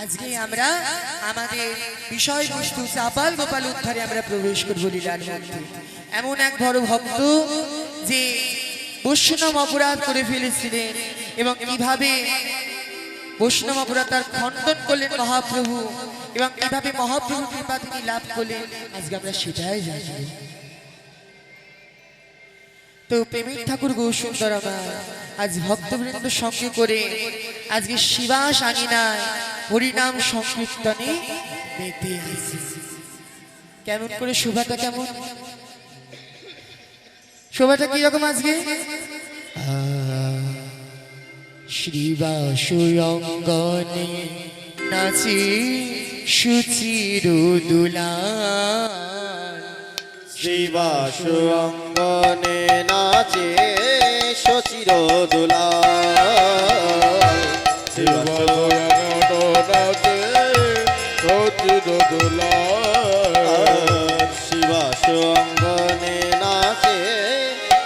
আজকে আমরা আমাদের বিষয়বস্তু চাপাল গোপাল উদ্ধারে আমরা প্রবেশ করব লীলার মধ্যে। এমন এক বড় ভক্ত যে বৈষ্ণব অপরাধ করে ফেলেছিলেন এবং কিভাবে বৈষ্ণব অপরাধ তার খণ্ডন করলেন মহাপ্রভু এবং কিভাবে মহাপ্রভু কৃপা তিনি লাভ করলেন, আজকে আমরা সেটাই জানি। তো প্রেমিক ঠাকুর গৌসুন্দর আমার আজ ভক্তবৃন্দ সঙ্গে করে আজকে শিবাস আঙিনায় হরিনাম সংকীর্তনে মেতে আছে। কেমন করে শোভাটা, কেমন শোভাটা কিরকম আজকে? শ্রীবাস অঙ্গনে নাচে সুচির দুলাল, শ্রীবাস অঙ্গনে নাচে শচির দুলাল, শ্রীবাস নাচে শচির দুলাল, শ্রীবাস অঙ্গনে নাচে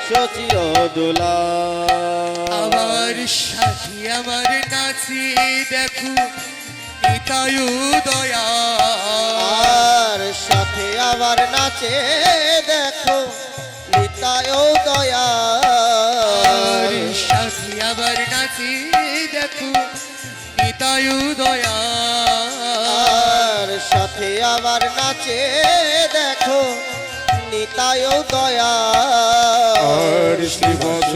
শচির দুলাল। আমার সাথী আমার নাচে দেখো নিতাই দয়ার সাথে আবার নাচে দেখো নিতাই দয়ার, সাথী আবার নাচে দেখো নিতাই দয়ার, সাথে আবার নাচে দেখো নিতাই দয়ার, শ্রীবাস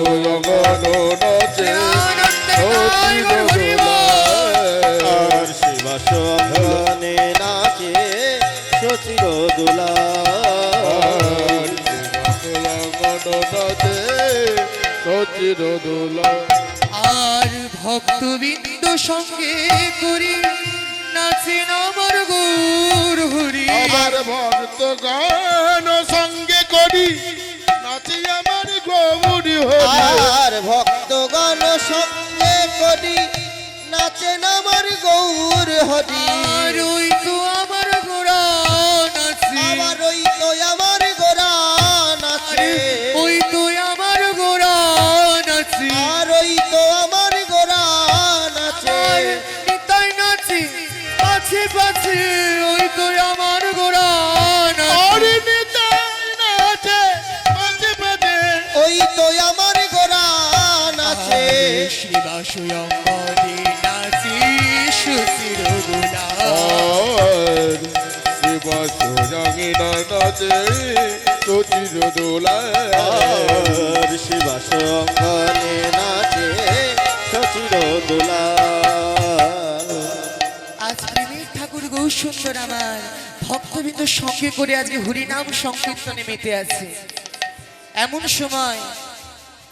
নাচে শিবাস অঙ্গনে নাচে শচির দুলাল, শচির দুলাল। আর ভক্তবৃন্দ সঙ্গে করি নাচেন আমার গৌর হরি, আমার ভক্ত গান সঙ্গে করি নাচি আমার গৌরী হরি, আর ভক্তগণ সঙ্গে করি নাচেন আমার গৌর হরি, আর ওই তো আমার গোরা নাচে, আমার ওই তো আমার গোরা নাচে, ওই তো আমার গোরা নাচে, আর ওই তো আমার গোরা নাচে, নিতাই নাচে পাছে পাছে, ওই তো আমার গোরা আর নাচে, নিতাই নাচে পাঁচে পাঁচে, ওই তো আমার গোরা নাচে, শ্রীবাস অঙ্গনে নাচে সুচির আর শিবাস রঙিনা নাচে শচির দুলাল, আর শিবাস অঙ্গনে নাচে শচির দুলাল। আজ প্রেমিক ঠাকুর গৌসুন্দর আমার ভক্তবৃন্দ সঙ্গে করে আজকে হরিনাম সংকীর্তনে মেতে আছে। এমন সময়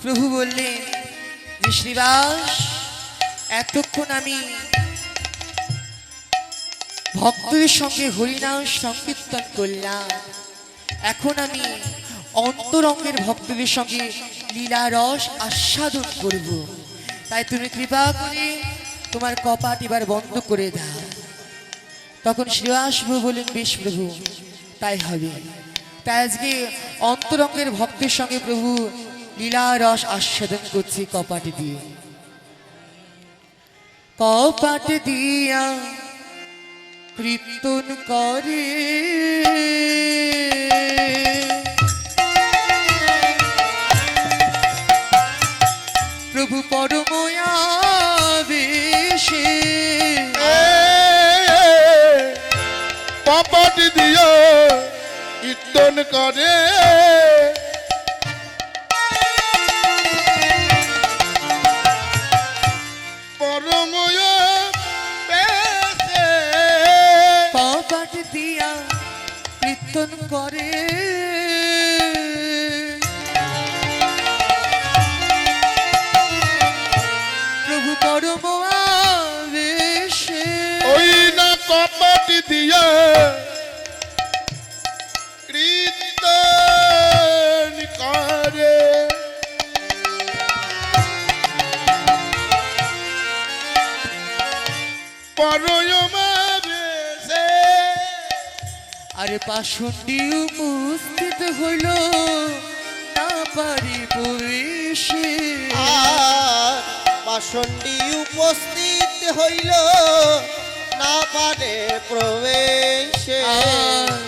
প্রভু বললেন যে শ্রীবাস, এতক্ষণ আমি ভক্তদের সঙ্গে হরিনাম সংকীর্তন করলাম, এখন আমি অন্তরঙ্গের ভক্তদের সঙ্গে লীলা রস আস্বাদন করব, তাই তুমি কৃপা করে তোমার কপাট এবার বন্ধ করে দাও। তখন শ্রীবাস প্রভু বলেন, বেশ প্রভু, তাই হবে। তাই আজকে অন্তরঙ্গের ভক্তের সঙ্গে প্রভু লীলা রস আস্বাদন করছে কপাটে দিয়ে, কপাটে দিয়া কীর্তন করে প্রভু পরময়াবেশে, কপাট দিয়ে কীর্তন করে পরময় পেশে, কপাট দিয়া কীর্তন করে প্রভু পরময়াবেশে, ওই না কপাট দিয়ে কীর্তন করে পরমা বেশে, আরে পাষণ্ডী উপস্থিত হইল না পারি প্রবেশে, আর পাষণ্ডী উপস্থিত হইল না পারে প্রবেশে আর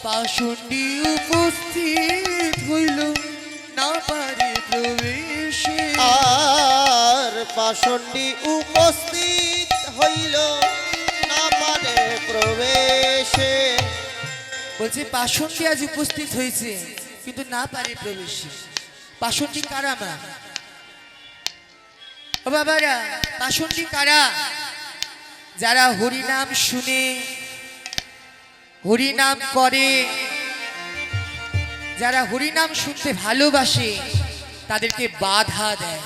পাষণ্ডী উপস্থিত হইল না পারে প্রবেশে। আর পাষণ্ডী উপস্থিত হইল না পারে প্রবেশে। বলছে পাষণ্ডী আজ উপস্থিত হয়েছে কিন্তু না পারে প্রবেশে। পাষণ্ডী কারা মা? ও বাবারা, পাষণ্ডী কারা? যারা হরিনাম শুনে, হরিনাম করে, যারা হরিনাম শুনতে ভালোবাসে তাদেরকে বাধা দেয়।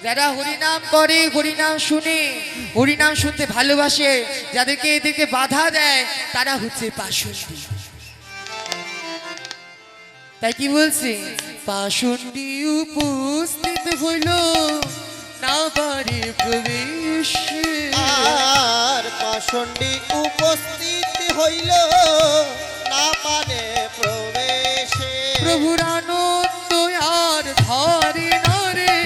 যারা হরিনাম করে, হরিনাম শুনে, হরিনাম শুনতে ভালোবাসে, যাদেরকে এদেরকে বাধা দেয় তারা হচ্ছে পাষণ্ডী। তাই কি বলছে? পাষণ্ডী উপস্থিত হইল না পারে প্রবেশ। আর পাষণ্ডী উপস্থিত হইল না পারে প্রবেশে। প্রভুর আনন্দ আর ধরে না রে,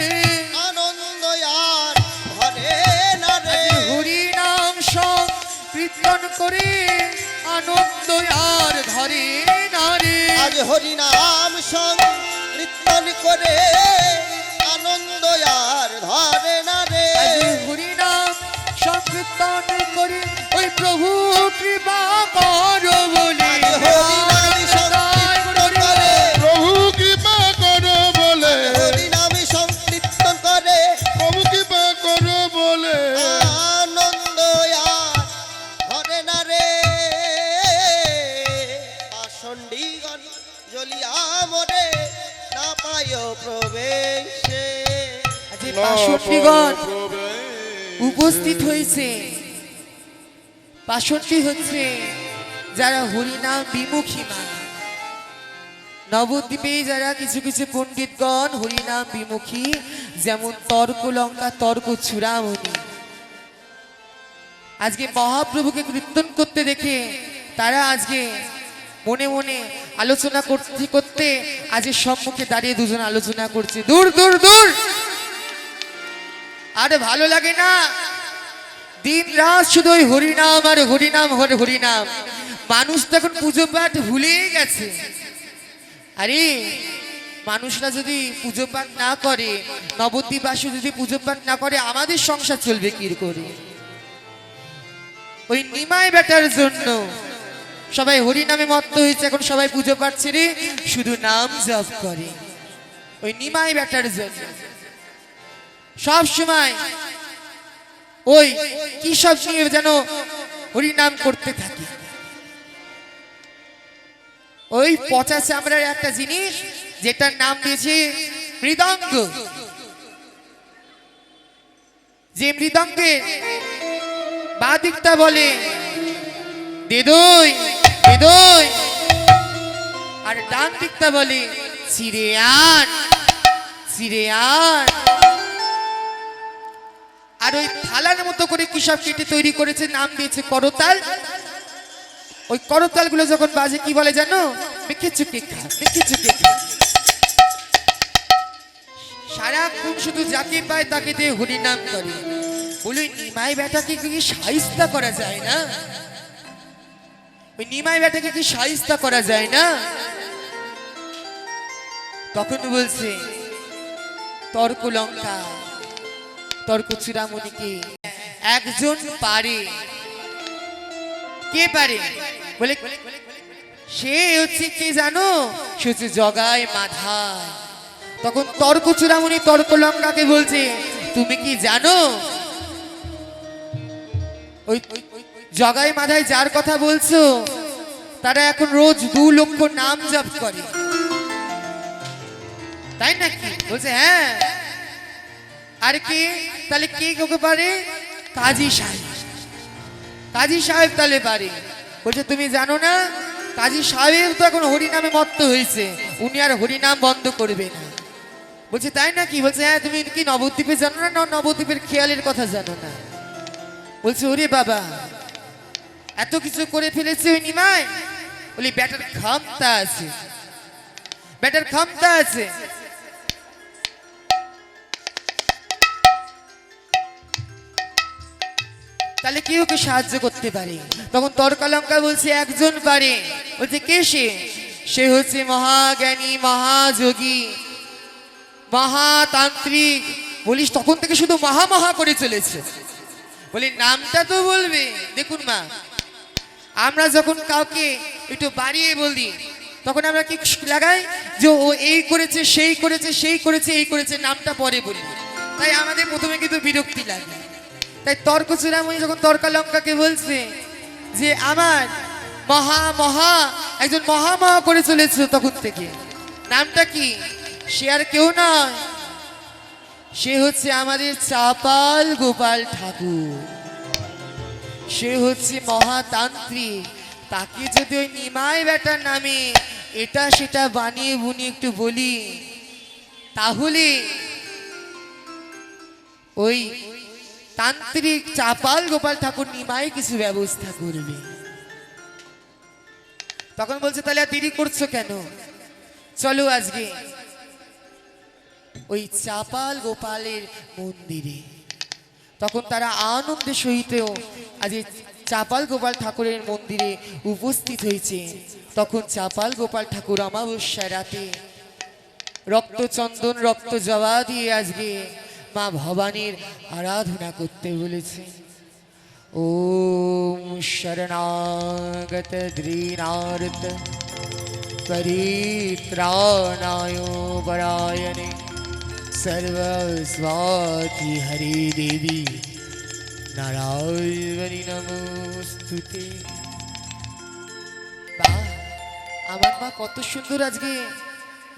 আনন্দ আর ধরে না রে। হরিনাম সংকীর্তন করে আনন্দ আর ধরে না রে। আজ হরিনাম সংকীর্তন করে আনন্দ আর ধরে না রে। আজ হরিনাম সংকীর্তন করে ওই প্রভু কৃপা করো বলে। আজ হরিনাম সংকীর্তন করে প্রভু কৃপা করো বলে, হরিনাম সংকীর্তন করে প্রভু কৃপা করো বলে, আনন্দ আর ধরে না রে। পাষণ্ডীগণ জ্বলিয়া মরে না পায় প্রবেশে। আজ এই পাষণ্ডীগণ উপস্থিত হয়েছে। পাষণ্ডী হচ্ছে যারা হরিনাম বিমুখী মানে। নবদ্বীপে যারা কিছু কিছু পণ্ডিতগণ হরিনাম বিমুখী, যেমন তর্ক লঙ্কা, তর্ক চূড়ামণি, আজকে মহাপ্রভুকে কীর্তন করতে দেখে তারা আজকে মনে মনে আলোচনা করতে করতে আজ সম্মুখে দাঁড়িয়ে দুজন আলোচনা করছে, দূর দূর দূর, আরে ভালো লাগে না, দিন রাত শুধু ওই হরিনাম আর হরিনাম, হরিনাম। মানুষ তো এখন পুজো পাঠ ভুলেই গেছে। আরে মানুষরা যদি পুজো পাঠ না করে, নবদ্বীপবাসী যদি পুজো পাঠ না করে, আমাদের সংসার চলবে কি করে? ওই নিমাই বেটার জন্য সবাই হরিনামে মত্ত হয়েছে। এখন সবাই পুজো পাঠ ছেড়ে শুধু নাম জপ করে ওই নিমাই বেটার জন্য। সব সময় ওই কি সব নিয়ে যেন হরিনাম করতে থাকে। ওই পচা চামড়ার একটা জিনিস যেটার নাম দিয়েছে মৃদঙ্গ। যে মৃদঙ্গের বাঁ দিকটা বলে দেদই দেদই, আর ডান দিকটা বলে চিরে আন চিরে আন। আর ওই থালার মতো করে কি সব কেটে তৈরি করেছে, নাম দিয়েছে করতাল। ওই করতাল গুলো যখন বাজে কি বলে জানো? মেখে চুকে খা, মেখে চুকে খা। সারাক্ষণ শুধু যাকে পায় তাকে দিয়ে হরিনাম করে। বলি নিমাই বেটাকে কি শাইস্তা করা যায় না? ওই নিমাই বেটাকে কি শাইস্তা করা যায় না? তখন বলছে তর্ক লঙ্কা, তর্ক চূড়ামণিকে একজন পারে। কে পারে? বলে সে হচ্ছে কে জানো? সে হচ্ছে জগায় মাধায়। তখন তর্ক চূড়ামণি তর্ক লঙ্কাকে বলছে তুমি কি জানো ওই জগায় মাধায় যার কথা বলছো তারা এখন রোজ 2 লক্ষ নাম জপ করে, তাই নাকি? বলছে হ্যাঁ। আর কে? তাহলে কে কাকে পারে? কাজী সাহেব। কাজী সাহেব তাহলে পারে। বলছে তুমি জানো না, কাজী সাহেব তো এখন হরিনামে মত্ত হয়েছে, উনি আর হরিনাম বন্ধ করবে না। বলছে তাই নাকি? বলছে হ্যাঁ। তুমি কি নবদ্বীপে জানো না? নবদ্বীপের খেয়ালের কথা জানো না? বলছে ওরে বাবা, এত কিছু করে ফেলেছে ওই নিমাই। বলি ব্যাটার ক্ষমতা আছে, ব্যাটার ক্ষমতা আছে। তাহলে কে ওকে সাহায্য করতে পারে? তখন তর্কালঙ্কার বলছে একজন পারে। বলছে কে সে? সে হচ্ছে মহাজ্ঞানী, মহাযোগী, মহাতান্ত্রিক। বলিস তখন থেকে শুধু মহা মহা করে চলেছে। বলি নামটা তো বলবে। দেখুন মা, আমরা যখন কাউকে একটু বাড়িয়ে বলি তখন আমরা কি লাগাই যে ও এই করেছে, সেই করেছে, সেই করেছে, এই করেছে, নামটা পরে বলি। তাই আমাদের প্রথমে কিন্তু বিরক্তি লাগে। তাই তর্ক চূড়ামণি যখন তর্কালঙ্কাকে বলছে যে আমার মহা মহা একজন মহা মহা করে চলেছে তখন থেকে, নামটা কি? সে আর কেউ নয়, সে হচ্ছে আমাদের চাপাল গোপাল ঠাকুর। সে হচ্ছে মহাতান্ত্রিক। তাকে যদি ওই নিমাই বেটার নামে এটা সেটা বানিয়ে বুনিয়ে একটু বলি, তাহলে ওই তান্ত্রিক চাপাল গোপাল ঠাকুর নিমাই কিছু ব্যবস্থা করবে। তখন বলছে তাহলে আর দেরি করছো কেন, চলো আজকে ওই চাপাল গোপালের মন্দিরে। তখন তারা আনন্দের সহিত আজ চাপাল গোপাল ঠাকুরের মন্দিরে উপস্থিত হয়েছে। তখন চাপাল গোপাল ঠাকুর অমাবস্যা রাতে রক্ত চন্দন রক্ত জবা দিয়ে আজকে মা ভবানীর আরাধনা করতে বলেছে। ওম শরণাগত দ্রীনার্ত परित्राणाय परायणे सर्वस्वाति हरे देवी नारायणी नमोस्तुते। আমার মা কত সুন্দর আজকে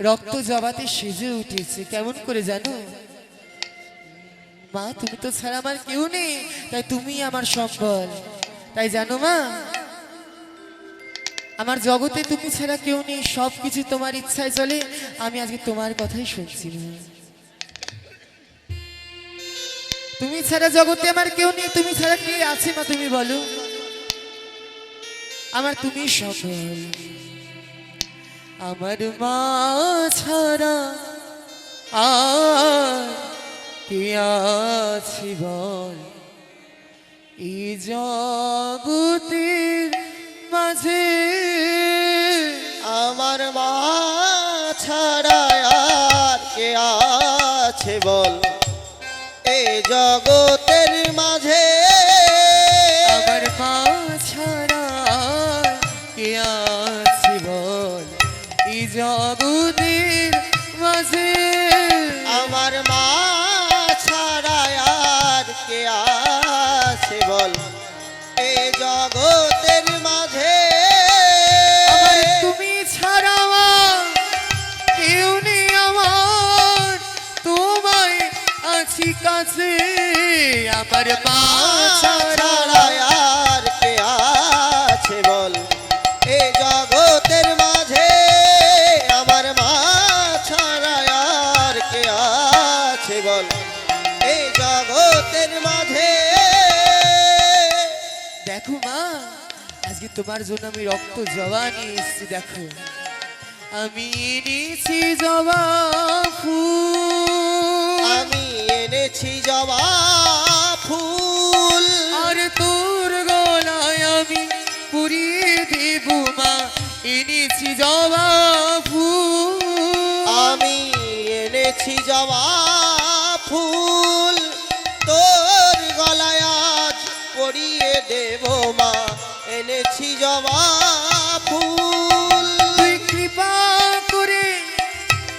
রক্ত জবাতে সেজে উঠেছে। কেমন করে জানো মা? তুমি তো ছাড়া আমার কেউ নেই, তাই তুমি আমার সম্বল। তাই জানো মা, আমার জগতে তুমি ছাড়া কেউ নেই, সবকিছু তোমার ইচ্ছায় চলে। আমি আজকে তোমার কথাই শুনছি। তুমি ছাড়া জগতে আমার কেউ নেই, তুমি ছাড়া কে আছে মা? তুমি বলো, আমার তুমি সকল। আমার মা ছাড়া আর কে আছে বল এই জগতের মাঝে? আমার মা ছাড়া আর কে আছে বল এই জগতের মাঝে? আমার মা ছাড়া কে আছে বল এই জগতের মাঝে? আমার মা ছাড়া আর কে আছে বল এই জগতের মাঝে? আমার তুমি ছাড়া কেউ নেই আমার, তোমায় আছি কাছে। আমার মা ছাড়া আর কে আছে বল এই জগতের মাঝে? আমার মা ছাড়া আর কে আছে বল এই জগতের মাঝে? দেখো মা, আজকে তোমার জন্য আমি রক্ত জবা নিয়ে এসেছি। দেখো আমি এনেছি জবা ফুল, আমি এনেছি জবা ফুল, আর তোর গলায় আমি পুরিয়ে দেব মা এনেছি জবা ফুল। আমি এনেছি জবা ফুল, তোর গলায় আজ পরিয়ে দেব মা এনেছি জবা ফুল। তুই কৃপা করে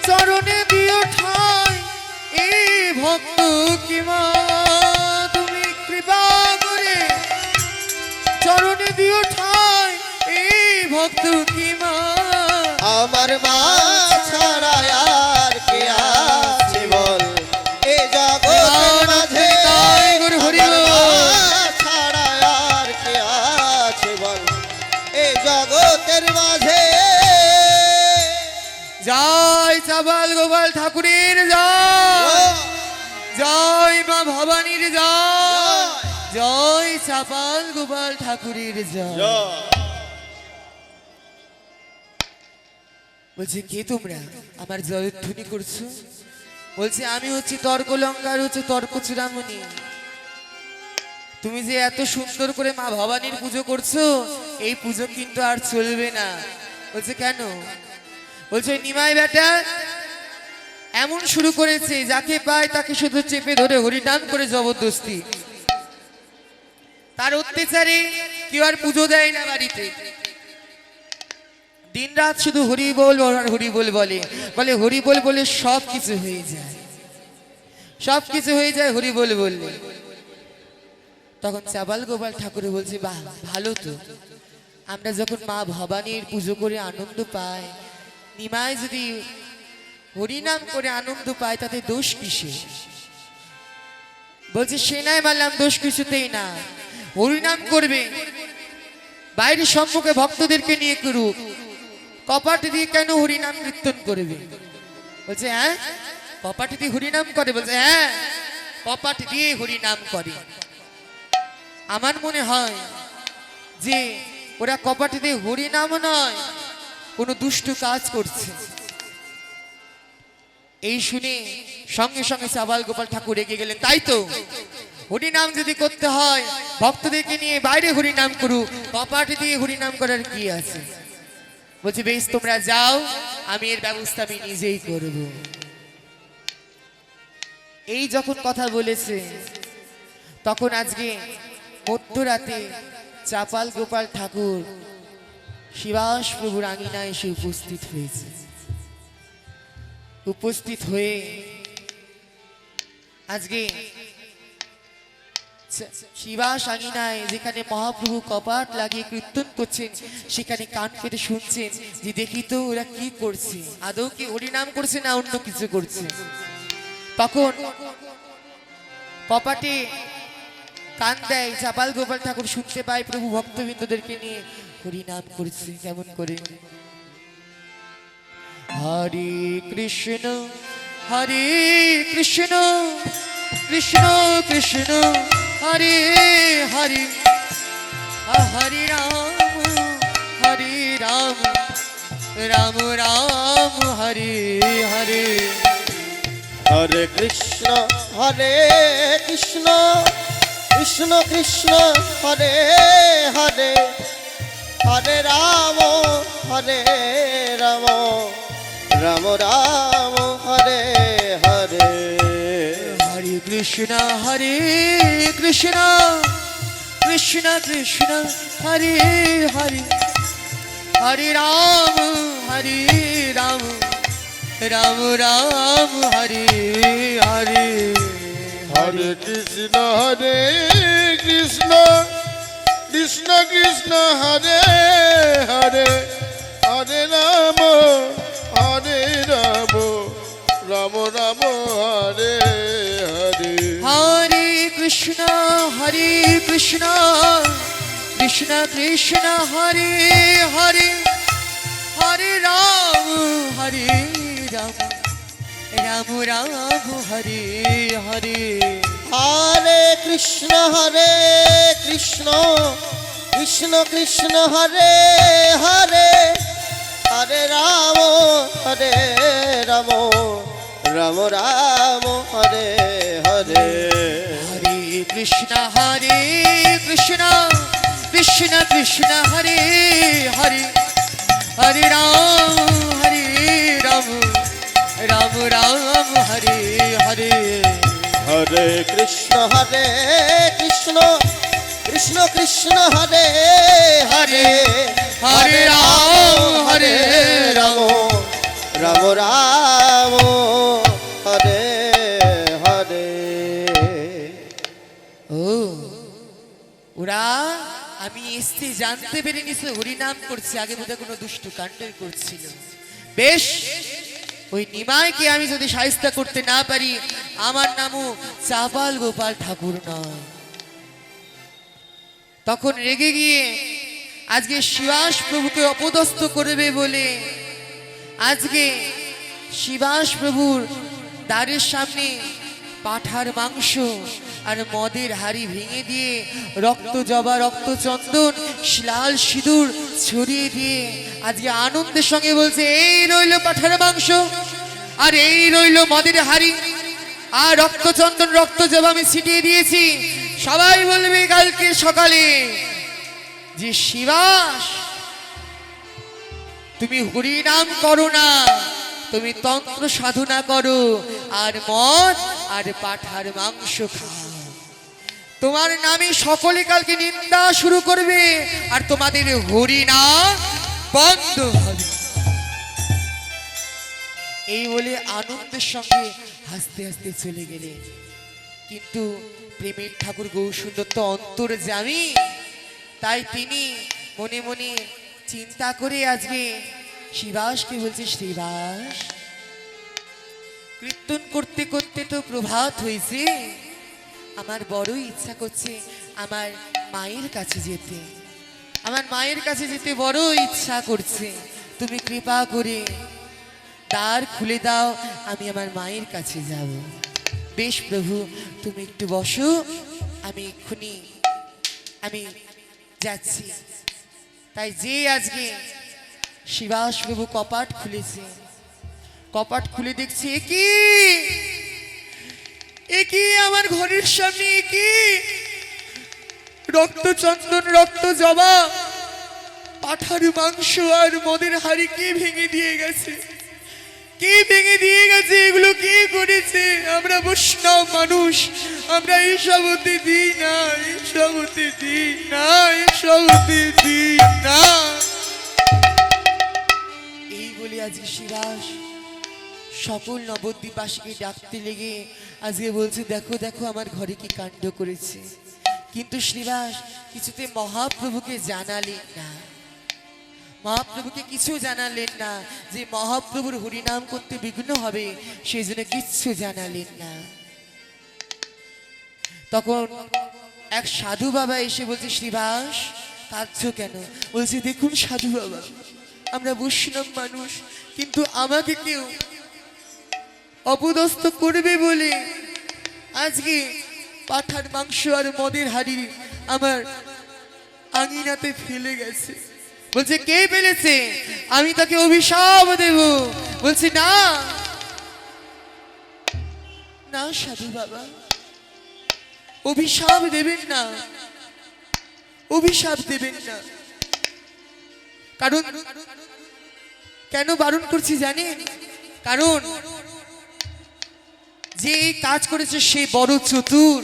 চরণে দিও ঠাই এই ভক্ত কি মা, তুমি কৃপা করে চরণে দিও ঠাই এই ভক্ত কি মা। আমার মা ছাড়া আর কে আছে বল এ জগতের মাঝে? আমার মা ছাড়া আর কে আছে বল এ জগতের মাঝে? জয় চাপাল গোপাল ঠাকুরের জয়, জয় মা ভবানীর জয়, জয় চাপাল গোপাল ঠাকুরের জয়। বলছে কে তোমরা আমার জয়ধ্বনি করছো? বলছে আমি হচ্ছি তর্কলঙ্কার, হচ্ছে তর্ক চূড়ামণি। তুমি যে এত সুন্দর করে মা ভবানীর পুজো করছো, এই পুজো কিন্তু আর চলবে না। বলছে কেন? বলছে নিমাই বেটা এমন শুরু করেছে, যাকে পায় তাকে শুধু চেপে ধরে হরিনাম করে জবরদস্তি, তার অত্যাচারে কেউ আর পুজো দেয় না বাড়িতে। দিন রাত শুধু হরি বল আর হরি বল বলে, বলে হরি বল বলে সব কিছু হয়ে যায়, সব কিছু হয়ে যায় হরি বল বললে। তখন চাবাল গোপাল ঠাকুর বলছে বাহ ভালো তো, আমরা যখন মা ভবানীর পুজো করে আনন্দ পাই, নিমাই যদি হরিনাম করে আনন্দ পায় তাতে দোষ কিসে? বলছে সে নাই মানলাম, দোষ কিছুতেই না। হরিনাম করবে, বাইরের সম্মুখে ভক্তদেরকে নিয়ে করুক, কপাট দিয়ে কেন হরিনাম কীর্তন করবে? বলছে হ্যাঁ কপাট দিয়ে হরিনাম করে? বলছে হ্যাঁ কপাট দিয়ে হরিনাম করে। আমার মনে হয় যে ওরা কপাট দিয়ে হরিনাম নয়, কোনো দুষ্ট কাজ করছে। এই শুনে সঙ্গে সঙ্গে চাবাল গোপাল ঠাকুর রেগে গেলেন, তাই তো, হরিনাম যদি করতে হয় ভক্তদেরকে নিয়ে বাইরে হরিনাম করুক, কপাট দিয়ে হরিনাম করার কি আছে? বলছে বেশ তোমরা যাও, আমি এর ব্যবস্থা আমি নিজেই করব। এই যখন কথা বলেছে তখন আজকে মধ্যরাতে চাপাল গোপাল ঠাকুর শিবাস প্রভুর আঙিনায় এসে উপস্থিত হয়েছে। উপস্থিত হয়ে আজকে শিবাস আঙিনায় যেখানে মহাপ্রভু কপাট লাগিয়ে কীর্তন করছেন, সেখানে কান পেতে শুনছেন যে দেখি তো ওরা কি করছে, আদৌ কি হরিনাম করছে না অন্য কিছু করছে। তখন কপাটে কান দেয় চাপাল গোপাল ঠাকুর, শুনতে পায় প্রভু ভক্তবৃন্দদেরকে নিয়ে হরিনাম করছে। কেমন করে? হরে কৃষ্ণ কৃষ্ণ কৃষ্ণ হরে হরে, হরে রাম রাম রাম হরে হরে। হরে কৃষ্ণ কৃষ্ণ কৃষ্ণ হরে হরে, হরে রাম রাম রাম হরে হরে। হরে কৃষ্ণ কৃষ্ণ কৃষ্ণ হরে হরে, হরে রাম রাম রাম হরে হরে। হরে কৃষ্ণ কৃষ্ণ কৃষ্ণ হরে হরে, হরে রাম রাম রাম হরে হরে। হরে কৃষ্ণ কৃষ্ণ কৃষ্ণ হরে হরে, হরে রাম রাম রাম হরে হরে। হরে কৃষ্ণ কৃষ্ণ কৃষ্ণ হরে হরে, হরে রাম রাম রাম হরে হরে। হরে কৃষ্ণ কৃষ্ণ কৃষ্ণ হরে হরে, হরে রাম রাম রাম হরে হরে। হরে কৃষ্ণ কৃষ্ণ কৃষ্ণ হরে হরে, হরে রাম রাম রাম হরে হরে। ও ওরা আমি এসছি জানতে পেরে নিশ্চয় হরিনাম করছে, আগে বোধহয় কোনো দুষ্ট কাণ্ডই করছিল। বেশ, ওই নিমাইকে আমি যদি শায়েস্তা করতে না পারি, আমার নামও চাপাল গোপাল ঠাকুর নয়। তখন রেগে গিয়ে আজকে শিবাস প্রভুকে অপদস্থ করবে বলে আজকে শিবাস প্রভুর দ্বারের সামনে পাঠার মাংস আর মদের হাড়ি ভেঙে দিয়ে রক্ত জবা রক্ত চন্দন লাল সিঁদুর ছড়িয়ে দিয়ে আজকে আনন্দের সঙ্গে বলছে এই রইল পাঠার মাংস আর এই রইল মদের হাড়ি আর রক্ত চন্দন রক্ত জবা আমি ছিটিয়ে দিয়েছি, সবাই বলবে কালকে সকালে যে শিবাস, তুমি হরি নাম করো না, তুমি তন্ত্র সাধনা করো আর মদ আর পাঠার মাংস খাও। তোমার নামে সকলে কালকে নিন্দা শুরু করবে আর তোমাদের হরি নাম বন্ধ হবে। এই বলে আনন্দের সঙ্গে হাসতে হাসতে চলে গেলে। কিন্তু প্রেমের ঠাকুর গৌরসুন্দর তো অন্তর্যামী, তাই তিনি মনে মনে চিন্তা করে আজকে শিবাসকে বলছে, শিবাস, কীর্তন করতে করতে তো প্রভাত হয়েছে, আমার বড়ই ইচ্ছা করছে আমার মায়ের কাছে যেতে, আমার মায়ের কাছে যেতে বড় ইচ্ছা করছে। তুমি কৃপা করে দ্বার খুলে দাও, আমি আমার মায়ের কাছে যাব। বেশ প্রভু, তুমি একটু বসো, আমি এক্ষুনি আমি যাচ্ছি। তাই যে আজকে শিবাস প্রভু কপাট খুলেছে, কপাট খুলে দেখছি একই আমার ঘরের সামনে একই রক্ত চন্দন, রক্ত জবা, পাঠার মাংস আর মদের হাড়ি কে ভেঙে দিয়ে গেছে, কে ভেঙে দিয়ে গেছে, এগুলো কে করেছে? আমরা বৈষ্ণব মানুষ, আমরা এইসব হতে দিই না, এইসব হতে দিই না, এইসব হতে দিই না। এই বলে আজকে শিবাস সকল নবদ্বীপবাসীকে ডাকতে লেগে আজকে বলছে, দেখো দেখো আমার ঘরে কি কাণ্ড করেছে। কিন্তু শ্রীবাস কিছুতে মহাপ্রভুকে জানালেন না, মহাপ্রভুকে কিছু জানালেন না যে মহাপ্রভুর হরিনাম করতে বিঘ্ন হবে, সেই জন্য কিচ্ছু জানালেন না। তখন এক সাধু বাবা এসে বলছে, শ্রীবাস কাঁদছো কেন? বলছে, দেখুন সাধু বাবা, আমরা বৈষ্ণব মানুষ, কিন্তু আমাকে কেউ অপদস্থ করবে বলে আজকে পাঠার মাংস আর মদের হাড়ি আমার আঙিনাতে ফেলে গেছে। বলছে, কে ফেলেছে? আমি তাকে অভিশাপ দেব। বলছে, না না সাধু বাবা, অভিশাপ দেবেন না, অভিশাপ দেবেন না। কারণ কেন বারণ করছি জানেন? কারণ যে এই কাজ করেছে সে বড় চতুর,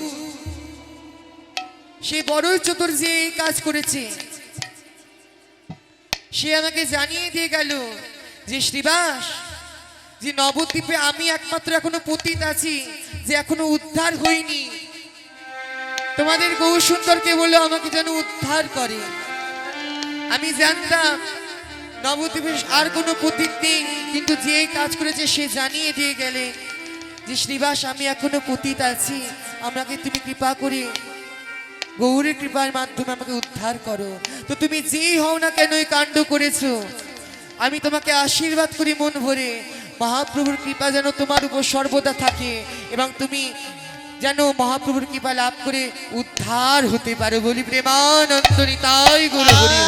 সে বড়ই চতুর, যে এই কাজ করেছে। সে আমাকে জানিয়ে দিয়ে গেল যে শ্রীবাস, যে নবদ্বীপে আমি একমাত্র এখনো পতিত আছি, যে এখনো উদ্ধার হইনি। তোমাদের গৌরসুন্দরকে বলে আমাকে যেন উদ্ধার করে। আমি জানতাম নবদ্বীপে আর কোনো পতিত নেই, কিন্তু যে এই কাজ করেছে সে জানিয়ে দিয়ে গেলে যে শ্রীবাস, আমি এখনো পতিত আছি, আমাকে তুমি কৃপা করে গৌরের কৃপার মাধ্যমে আমাকে উদ্ধার করো। তো তুমি যেই হও না কেন এই কাণ্ড করেছো, আমি তোমাকে আশীর্বাদ করি মন ভরে, মহাপ্রভুর কৃপা যেন তোমার উপর সর্বদা থাকে এবং তুমি যেন মহাপ্রভুর কৃপা লাভ করে উদ্ধার হতে পারো। বলি প্রেমানন্দ নিতাই গৌর হরি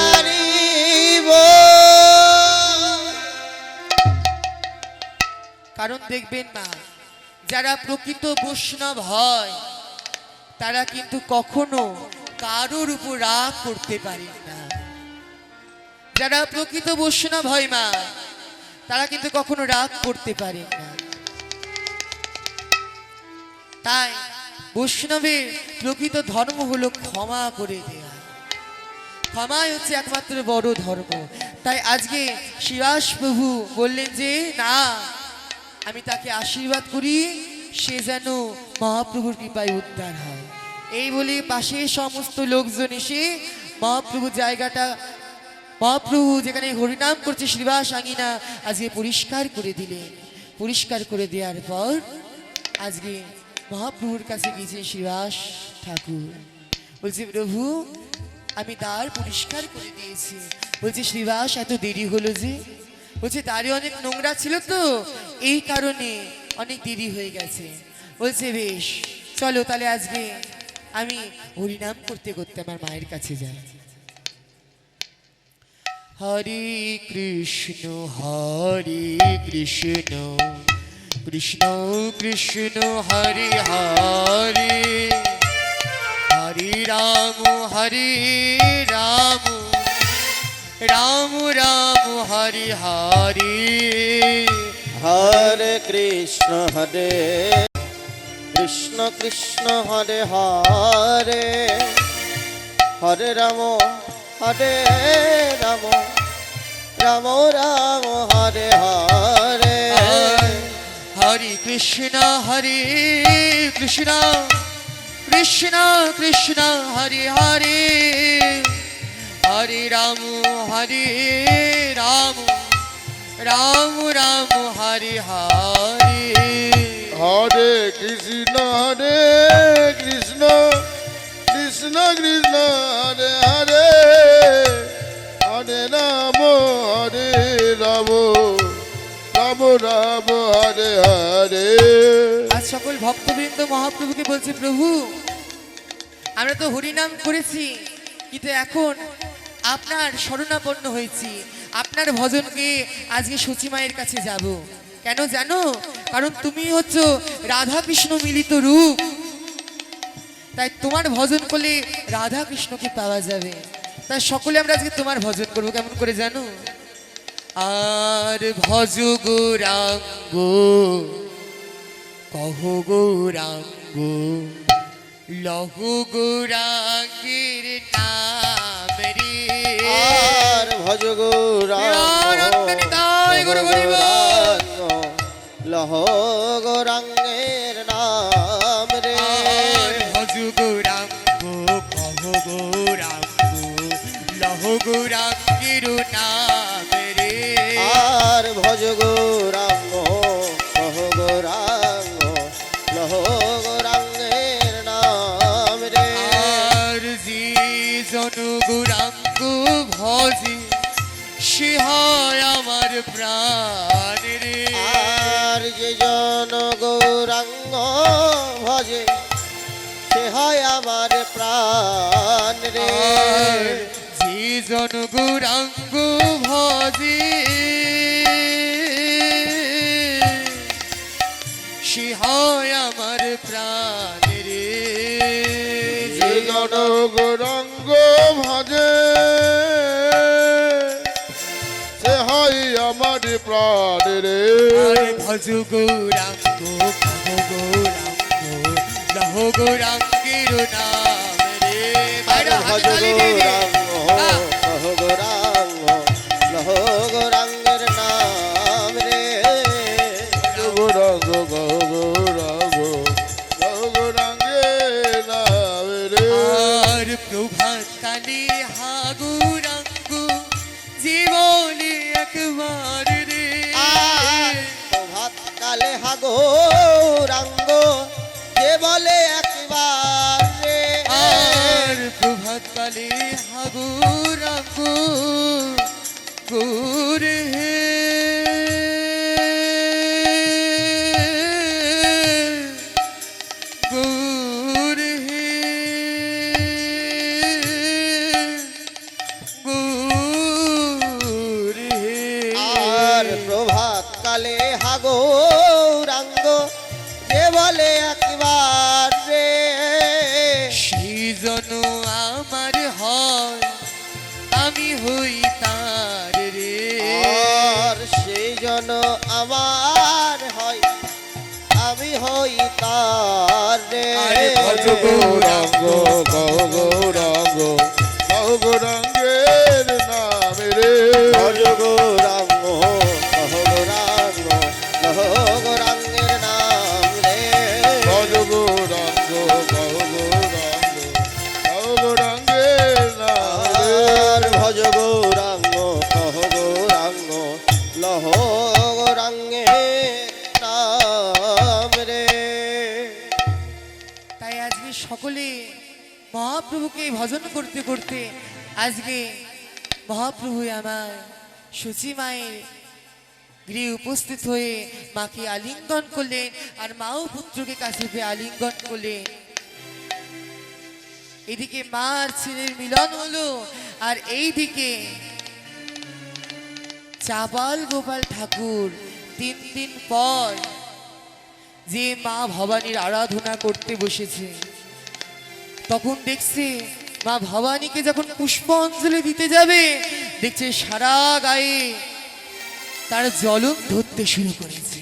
বল। কারণ দেখবেন না, যারা প্রকৃত বৈষ্ণব হয় তারা কিন্তু কখনো কারোর উপর রাগ করতে পারে না। যারা প্রকৃত বৈষ্ণব হয় মা, তারা কিন্তু কখনো রাগ করতে পারে না। তাই বৈষ্ণবের প্রকৃত ধর্ম হলো ক্ষমা করে দেয়া। ক্ষমাই হচ্ছে একমাত্র বড় ধর্ম। তাই আজকে শিবাস প্রভু বললেন যে না, আমি তাকে আশীর্বাদ করি, সে যেন মহাপ্রভুর কৃপায় উদ্ধার হয়। এই বলে পাশে সমস্ত লোকজন এসে মহাপ্রভু জায়গাটা, মহাপ্রভু যেখানে হরিনাম করছে শ্রীবাস আঙিনা আজকে পরিষ্কার করে দিলেন। পরিষ্কার করে দেওয়ার পর আজকে মহাপ্রভুর কাছে গিয়েছে শ্রীবাস ঠাকুর। বলছে, প্রভু আমি দ্বার পরিষ্কার করে দিয়েছি। বলছে, শ্রীবাস এত দেরি হলো যে? বলছে, দ্বারে অনেক নোংরা ছিল তো, এই কারণে অনেক দেরি হয়ে গেছে। বলছে, বেশ চলো তাহলে আজকে আমি হরিনাম করতে করতে আমার মায়ের কাছে যাই। হরে কৃষ্ণ কৃষ্ণ কৃষ্ণ হরে হরে, হরে রাম হরে রাম রাম রাম হরে হরে হরে কৃষ্ণ কৃষ্ণ কৃষ্ণ হরে হরে হরে রাম রাম রাম হরে হরে হরে কৃষ্ণ কৃষ্ণ কৃষ্ণ হরে হরে হরে রাম রাম রাম রাম হরে হরে হরে কৃষ্ণ কৃষ্ণ কৃষ্ণ কৃষ্ণ হরে হরে হরে রাম রাম রাম রাম হরে হরে। আজ সকল ভক্তবৃন্দ মহাপ্রভুকে বলছে, প্রভু আমরা তো হরিনাম করেছি, কিন্তু এখন আপনার শরণাপন্ন হয়েছি, আপনার ভজনকে আজকে সচি মায়ের কাছে যাব। কেন জানো? কারণ তুমি হচ্ছ রাধা কৃষ্ণ মিলিত রূপ, তাই তোমার ভজন করলে রাধা কৃষ্ণকে পাওয়া যাবে। তাই সকলে আমরা আজকে তোমার ভজন করবো। কেমন করে জানো? আর ভজ গৌরাঙ্গ কহ গৌরাঙ্গ লহ গৌরাঙ্গের নাম রে। আর ভজ লহ গৌরাঙ্গের নাম রে। ভজ গৌরাঙ্গ কহ গৌরাঙ্গ লহ গৌরাঙ্গের নাম রে। আর ভজ গৌরাঙ্গ কহ গৌরাঙ্গ লহ গৌরাঙ্গের নাম রে। আর যে জন গৌরাঙ্গ ভজে সে হয় আমার প্রাণ রে। আর যে জন গৌরাঙ্গ ভজে সে হয় আমার প্রাণ রে। আর যে জন গৌরাঙ্গ ভজে সে হয় আমার প্রাণ রে। যে জন গৌরাঙ্গ ভজে সে হয় আমার প্রাণ রে। আরে ভজ গৌরাঙ্গ কহ গৌরাঙ্গ লহ গৌরাঙ্গের নাম রে। বাইরে ভজ হাতে তালি দিয়ে দে। গৌরাঙ্গ কহ গৌরাঙ্গ লহ গৌরাঙ্গের নাম রে। গৌরাঙ্গ গৌরাঙ্গ গৌরাঙ্গের নাম রে। আর প্রভাত কালে হা গৌরাঙ্গ জীবনে একবার রে। আর প্রভাত কালে হা গৌরাঙ্গ যে বলে একবার রে। আর প্রভাত কালে হা গৌরাঙ্গ গৌর হে গৌর হে গৌর হে। আর প্রভাত কালে হা গৌরাঙ্গ যে বলে একবার রে। সেই জন আমার হয় আমি হই তার রে। আর সেই জন আমার হয় আমি হই তার রে। আরে ভজ গৌরাঙ্গ গৌরাঙ্গ গৌরাঙ্গের নাম রে। ভজ গৌরাঙ্গ কহ গৌরাঙ্গ লহ গৌরাঙ্গের নাম রে। ভজ গৌরাঙ্গ গৌরাঙ্গের নাম রে। আর ভজ গৌরাঙ্গ কহ গৌরাঙ্গ লহ গৌরাঙ্গের নাম রে। তাই আজকে সকলে মহাপ্রভুকে ভজন করতে করতে আজকে মহাপ্রভু আমার সচি মায়ের গৃহে উপস্থিত হয়ে মাকে আলিঙ্গন করলেন, আর মাও পুত্রকে কাছে পেয়ে আলিঙ্গন করলেন। এদিকে মা আর ছেলের মিলন হলো, আর এইদিকে চাপাল গোপাল ঠাকুর 3 দিন পর যে মা ভবানীর আরাধনা করতে বসেছে, তখন দেখছে মা ভবানীকে যখন পুষ্পাঞ্জলি দিতে যাবে, দেখছে সারা গায়ে তার জ্বলন ধরতে শুরু করেছে।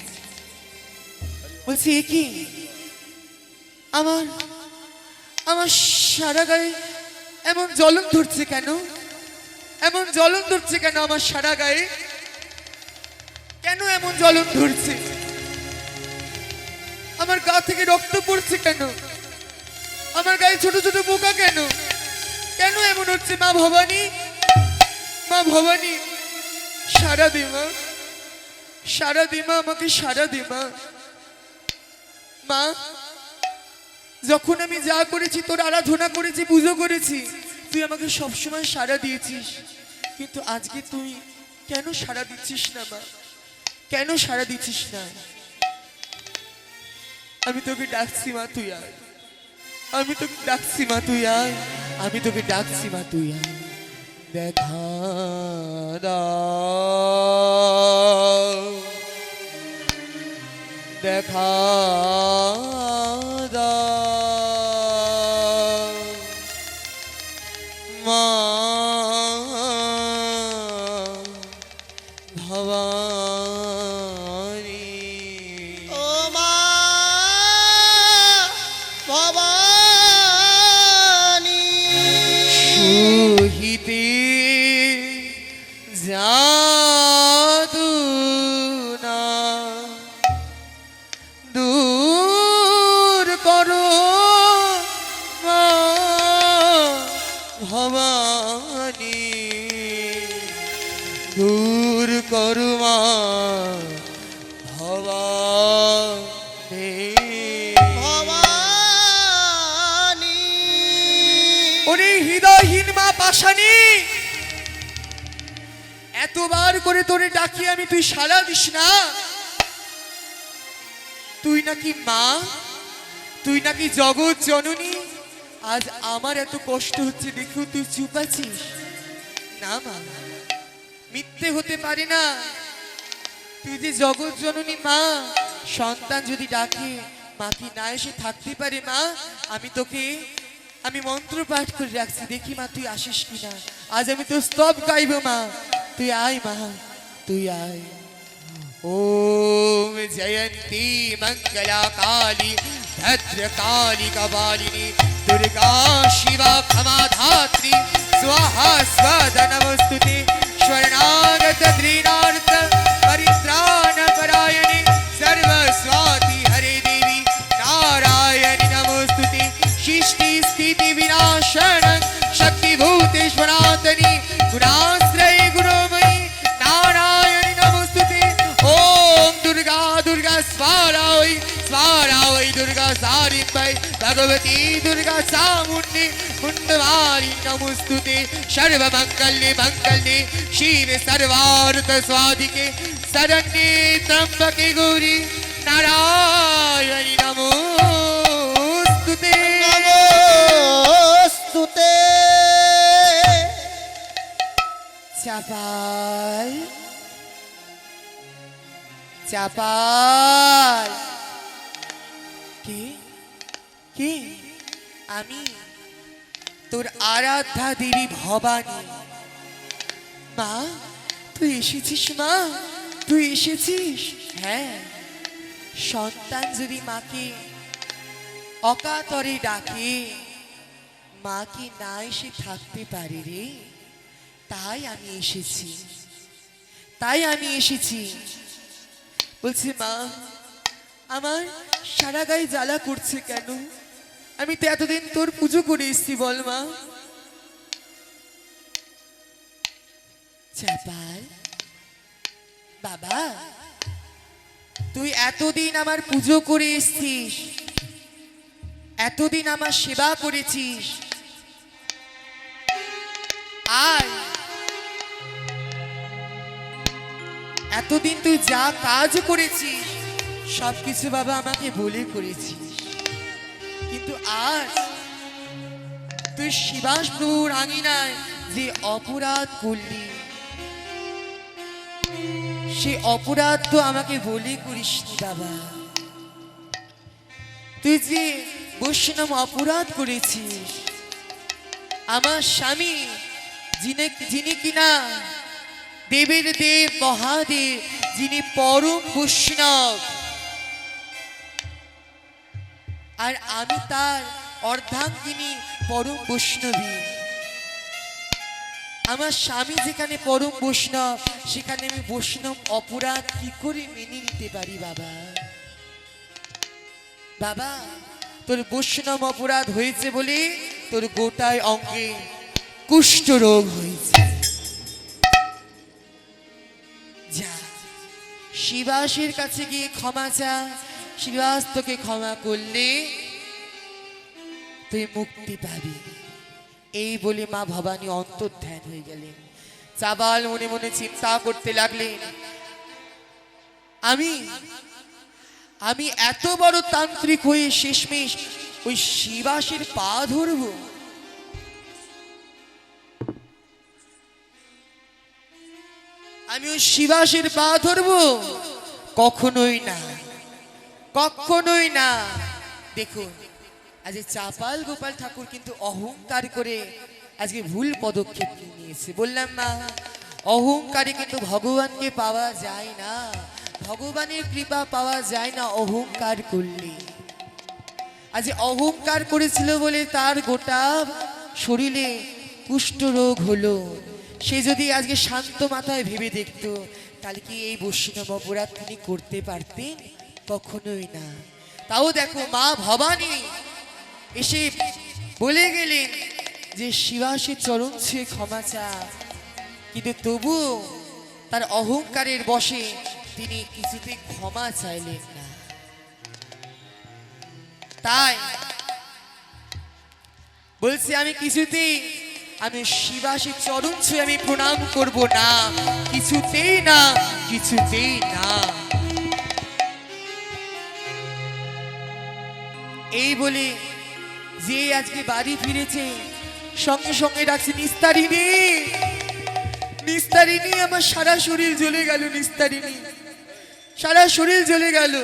বলছে এ কি, আমার আমার সারা গায়ে এমন জ্বলন ধরছে কেন, এমন জ্বলন ধরছে কেন আমার সারা গায়ে, কেন এমন জ্বলন ধরছে, আমার গা থেকে রক্ত পড়ছে কেন, আমার গায়ে ছোট ছোট পোকা কেন, কেন এমন হচ্ছে মা ভবানী, মা ভবানী সারা দে মা, সারা দে মা, আমাকে সারা দে মা। মা যখন আমি যা করেছি, তোর আরাধনা করেছি, পুজো করেছি, তুই আমাকে সবসময় সারা দিয়েছিস, কিন্তু আজকে তুই কেন সারা দিচ্ছিস না মা, কেন সারা দিচ্ছিস না? আমি তোকে ডাকছি মা, তুই আয়, আমি তোকে ডাকছি মা, তুই আয়, আমি তোকে ডাকছি মা, তুই আয়। দেখা দাও, দেখা দাও মা ভবানী। ও মা ভবানী, সুহিতে জাদু না দূর করো মা ভবানী, দূর করো মা ভবানী। ভবানী ওরে হৃদয়হীন মা পাশানি, এতবার করে তোরে ডাকি আমি, তুই সাড়া দিস না। তুই নাকি মা, তুই নাকি জগৎ জননী, আজ আমার এত কষ্ট হচ্ছে দেখেও তুই চুপ আছিস না মা, মিথ্যে হতে পারে না। তুই যে জগৎ জননী মা, সন্তান যদি ডাকে মা কি না এসে থাকতে পারে মা? আমি তোকে আমি মন্ত্র পাঠ করে রাখছি, দেখি মা তুই আসিস কিনা। আজ আমি তো স্তব গাইব মা, তুই আয় মা, তুই আয়। ओम जयंती मंगला काली भद्रकाली कपालिनी दुर्गा शिवा क्षमा धात्री स्वाहा स्वधा नमस्तुते शरणागत दृढार्थ परित्राण परायणे सर्वस्वाति हरे देवी नारायणी नमस्तुते सृष्टि स्थिति विनाशन शक्तिभूतेश्वरातनी गुणाश्रय गुरुमयी नारायणी नमस्तुते। ओम दुर्गा दुर्गा स्वारा वै दुर्गा सारिंबै भगवती दुर्गा चामुण्डी मुण्डमाली नमस्तुते। सर्वमङ्गल्ये मङ्गल्ये शिवे सर्वार्थ स्वाधिके शरण्ये त्र्यम्बके गौरी नारायणी नमोस्तुते। নমস্তুতে। চাপাল চাপাল, কি আমি তোর আরাধ্যা দেবী ভবানী। মা তুই এসেছিস মা, তুই এসেছিস? হ্যাঁ, সন্তান যদি মাকে অকাতরে ডাকে, মা কি না এসে থাকতে পারে রে? তাই আমি এসেছি, তাই আমি এসেছি। বলছি মা, আমার সারা গায়ে জ্বালা করছে কেন? আমি তো এতদিন তোর পুজো করে এসেছি, বল মা। চাপাল বাবা, তুই এতদিন আমার পুজো করে এসেছিস, এতদিন আমার সেবা করেছিস, আর এতদিন তুই যা কাজ করেছিস সবকিছু বাবা আমাকে বলে করেছিস, কিন্তু আজ তুই শিবাস প্রভুর আঙিনায় যে অপরাধ করলি, সে অপরাধ তো আমাকে বলে করিসনি বাবা। তুই যে বৈষ্ণব অপরাধ করেছিস। আমার স্বামী যিনি কিনা দেবের দেব মহাদেব, যিনি পরম বৈষ্ণব, আর আমি তার অর্ধাঙ্গিনী পরম বৈষ্ণবী। আমার স্বামী যেখানে পরম বৈষ্ণব, সেখানে আমি বৈষ্ণব অপরাধ কি করে মেনে নিতে পারি বাবা? বাবা, তোর বৈষ্ণব অপরাধ হয়েছে বলে তোর গোটায় অঙ্গে কুষ্ঠ রোগ হয়েছে। যা, শিবাসের কাছে গিয়ে ক্ষমা চা, শিবাস তোকে ক্ষমা করলে তুই মুক্তি পাবি। এই বলে মা ভবানী অন্তর্ধান হয়ে গেলেন। চাবাল মনে মনে চিন্তা করতে লাগলেন, আমি এত বড় তান্ত্রিক হয়ে শেষমেশ ওই শিবাসের পা ধরব? আমি ওই শিবাসের পা ধরব? কখনোই না, কখনোই না। দেখুন, আজ চাপাল গোপাল ঠাকুর কিন্তু অহংকার করে আজকে ভুল পদক্ষেপ নিয়েছে। বললাম না, অহংকারে কিন্তু ভগবানকে পাওয়া যায় না, ভগবানের কৃপা পাওয়া যায় না অহংকার করলে। আজ অহংকার করেছিল বলে তার গোটা শরীরে কুষ্ঠ রোগ হলো। সে যদি আজকে শান্ত মাথায় ভেবে দেখতো, তাহলে কি এই বৈষ্ণব অপরাধ তিনি করতে পারতেন? কখনোই না। তাও দেখো, মা ভবানী এসে বলে গেলেন যে শিবাসের চরণ ছুঁয়ে ক্ষমা চা, কিন্তু তবু তার অহংকারের বশে তিনি কিছুতেই ক্ষমা চাইলেন না। তাই বলছি, আমি কিছুতেই আমি শিবাসের চরণ ছুঁয়ে আমি প্রণাম করব না, কিছুতেই না, কিছুতেই না। এই বলে যে আজকে বাড়ি ফিরেছে, সঙ্গে সঙ্গে ডাকছে, নিস্তারিণী, নিস্তারিণী। আমার সারা শরীর জ্বলে গেল, নিস্তারিণী, সারা শরীর জ্বলে গেল,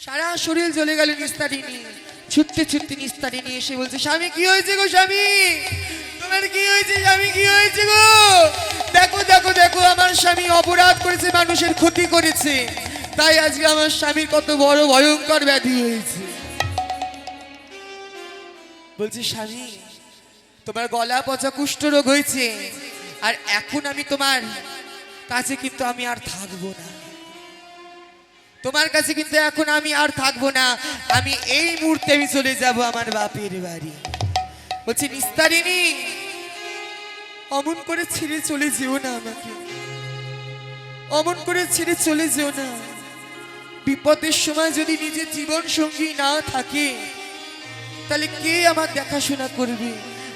সারা শরীর জ্বলে গেল নিস্তারিণী। ছুটতে ছুটতে নিস্তারিণী এসে বলছে, স্বামী কি হয়েছে গো? স্বামী তোমার কি হয়েছে? স্বামী কি হয়েছে গো? দেখো দেখো দেখো, আমার স্বামী অপরাধ করেছে, মানুষের ক্ষতি করেছে, তাই আজকে আমার স্বামীর কত বড় ভয়ঙ্কর ব্যাধি হয়েছে। বলছি, স্বামী তোমার গলা পচা কুষ্ঠ রোগ হয়েছে, আর এখন আমি তোমার কাছে কিন্তু আমি আর থাকবো না, তোমার কাছে কিন্তু এখন আমি আর থাকবো না, আমি এই মুহূর্তে আমি চলে যাব আমার বাপের বাড়ি। বলছি, নিস্তারিণী, অমন করে ছেড়ে চলে যেও না আমাকে, অমন করে ছেড়ে চলে যেও না। বিপদের সময় যদি নিজের জীবন সঙ্গী না থাকে, তাহলে কে আমার দেখাশোনা করবে?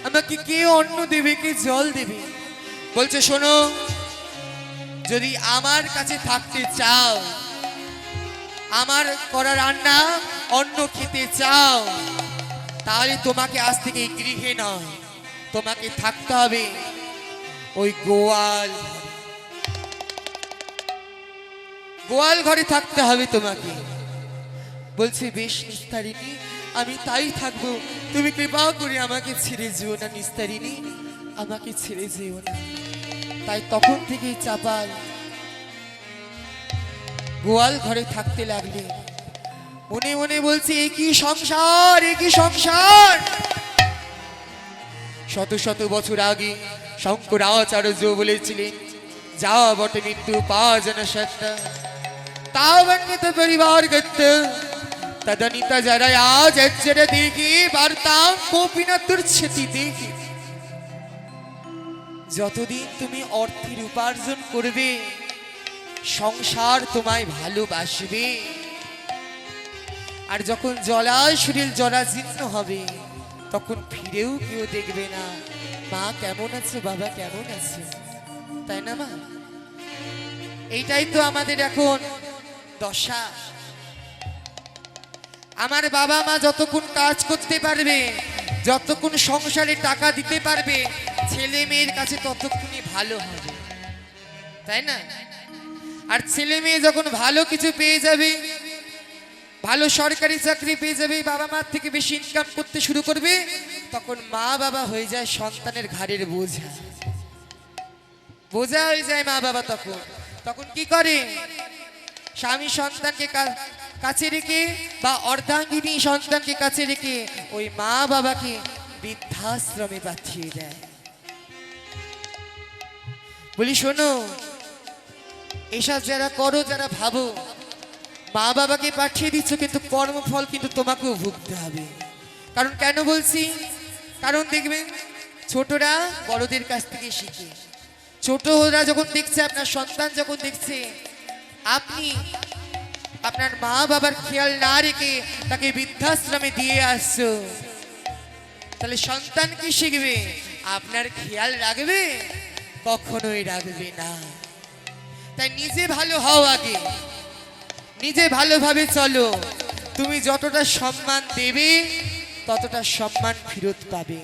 আমাকে কে অন্ন দেবে, কে জল দেবে? বলছে, শোনো, যদি আমার কাছে থাকতে চাও, আমার করা রান্না অন্ন খেতে চাও, তাহলে তোমাকে আজ থেকে গৃহে নয়, তোমাকে থাকতে হবে ওই গোয়াল ঘরে থাকতে হবে তোমাকে। বলছে, বেশ নিস্তারিণী, আমি তাই থাকবো, তুমি কৃপা করে আমাকে ছেড়ে যেও না নিস্তারিণী, আমাকে ছেড়ে যেও না। তাই তখন থেকেই চাপাল গোয়াল ঘরে থাকতে লাগলে। মনে মনে বলছে, একই সংসার, একই সংসার। শত শত বছর আগে শঙ্করাচার্য বলেছিলেন, যা বটে মৃত্যু পা যেন সত্য, তাবন্যত পরিবার গত্য তদনিতা যারা আজ একজরে দেখি বার্তাম কোপিনা তুর্ছতি দেখি। যতদিন তুমি অর্থের উপার্জন করবে, সংসার তোমায় ভালোবাসবে, আর যখন শরীর জরাজীর্ণ হবে, তখন ফিরেও কেউ দেখবে না মা কেমন আছে, বাবা কেমন আছে, তাই না মা? এইটাই তো আমাদের এখন দশা। আমার বাবা মা যতক্ষণ কাজ করতে পারবে, যতক্ষণ সংসারে টাকা দিতে পারবে, ছেলে মেয়ের কাছে ততক্ষণই ভালো হবে, তাই না? আর ছেলে মেয়ে যখন ভালো কিছু পেয়ে যাবে, ভালো সরকারি চাকরি পেয়ে যাবে, বাবা মার থেকে বেশি ইনকাম করতে শুরু করবে, তখন মা বাবা হয়ে যায় সন্তানের ঘাড়ের বোঝা। বোঝা হয়ে যায় মা বাবা। তখন তখন কি করে, স্বামী সন্তানকে কাছে রেখে বা অর্ধাঙ্গিনী সন্তানকে কাছে রেখে ওই মা বাবাকে বৃদ্ধাশ্রমে পাঠিয়ে দেয়। বলি শোনো, এসব যারা করো, যারা ভাবো মা বাবাকে পাঠিয়ে দিচ্ছ, কিন্তু কর্মফল কিন্তু তোমাকেও ভুগতে হবে। কারণ কেন বলছি, কারণ দেখবেন ছোটরা বড়দের কাছ থেকে শিখে। ছোটরা যখন দেখছে, আপনার সন্তান যখন দেখছে আপনি আপনার মা বাবার খেয়াল না রেখে তাকে বৃদ্ধাশ্রমে দিয়ে আসছো, তাহলে সন্তান কি শিখবে? আপনার খেয়াল রাখবে? কখনোই রাখবে না। তাই নিজে ভালো হও, আগে নিজে ভালোভাবে চলো। তুমি যতটা সম্মান দেবে ততটা সম্মান ফেরত পাবে।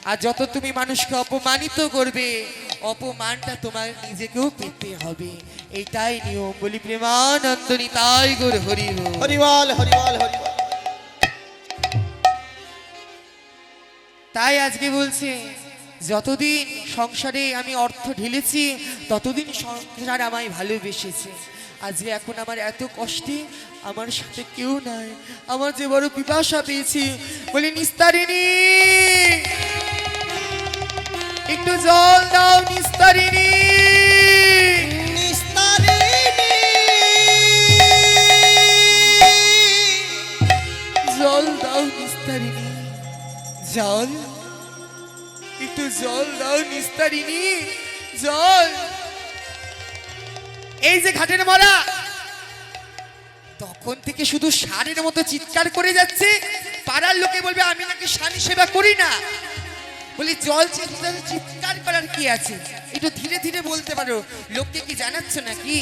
আর যত তুমি মানুষকে অপমানিত করবে, অপমানটা তোমার নিজেকেও পেতে হবে। এটাই নিয়ম। বলি প্রেমানন্দ নিতাই গৌর হরি বল। হরিবল হরিবল হরিবল। তাই আজকে বলছে, যতদিন সংসারে আমি অর্থ ঢেলেছি ততদিন সংসার আমায় ভালোবেসেছে। আজকে এখন আমার এত কষ্টে আমার সাথে কেউ নাই, আমার যে বড় পিপাসা পেয়েছি। বলি নিস্তারিণী, একটু জল দাও নিস্তারিণী, জল দাও নিস্তারিণী, জল, একটু জল দাও নিস্তারিণী, জল। এই যে ঘাটের মরা, তখন থেকে শুধু ষাঁড়ের মতো চিৎকার করে যাচ্ছে। পাড়ার লোকে বলবে আমি নাকি স্বামী সেবা করি না। বলি জল চিৎকার করার কি আছে? একটু ধীরে ধীরে বলতে পারো। লোককে কি জানাচ্ছ নাকি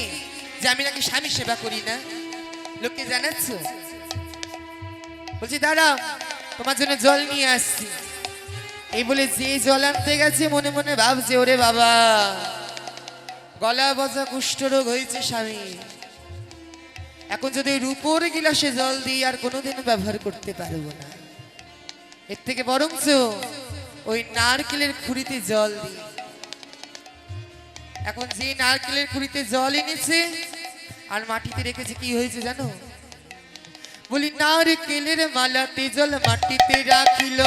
যে আমি নাকি স্বামী সেবা করি না? লোককে জানাচ্ছ? বলছি দাঁড়াও, তোমার জন্য জল নিয়ে আসছি। এই বলে যে জল আনতে গেছে মনে মনে ভাবছে, ওরে বাবা, গলা বজা কুষ্ঠরোগ হয়েছে স্বামী, এখন যদি রূপোর গিলাসে জল দিই আর কোনোদিন ব্যবহার করতে পারবো না। এর থেকে বরঞ্চ ওই নারকেলের খুঁড়িতে জল দিই। এখন যে নারকেলের খুঁড়িতে জল এনেছে আর মাটিতে রেখেছে, কি হয়েছে জানো? বলি নারকেলের মালাতে জল মাটিতে রাখিল,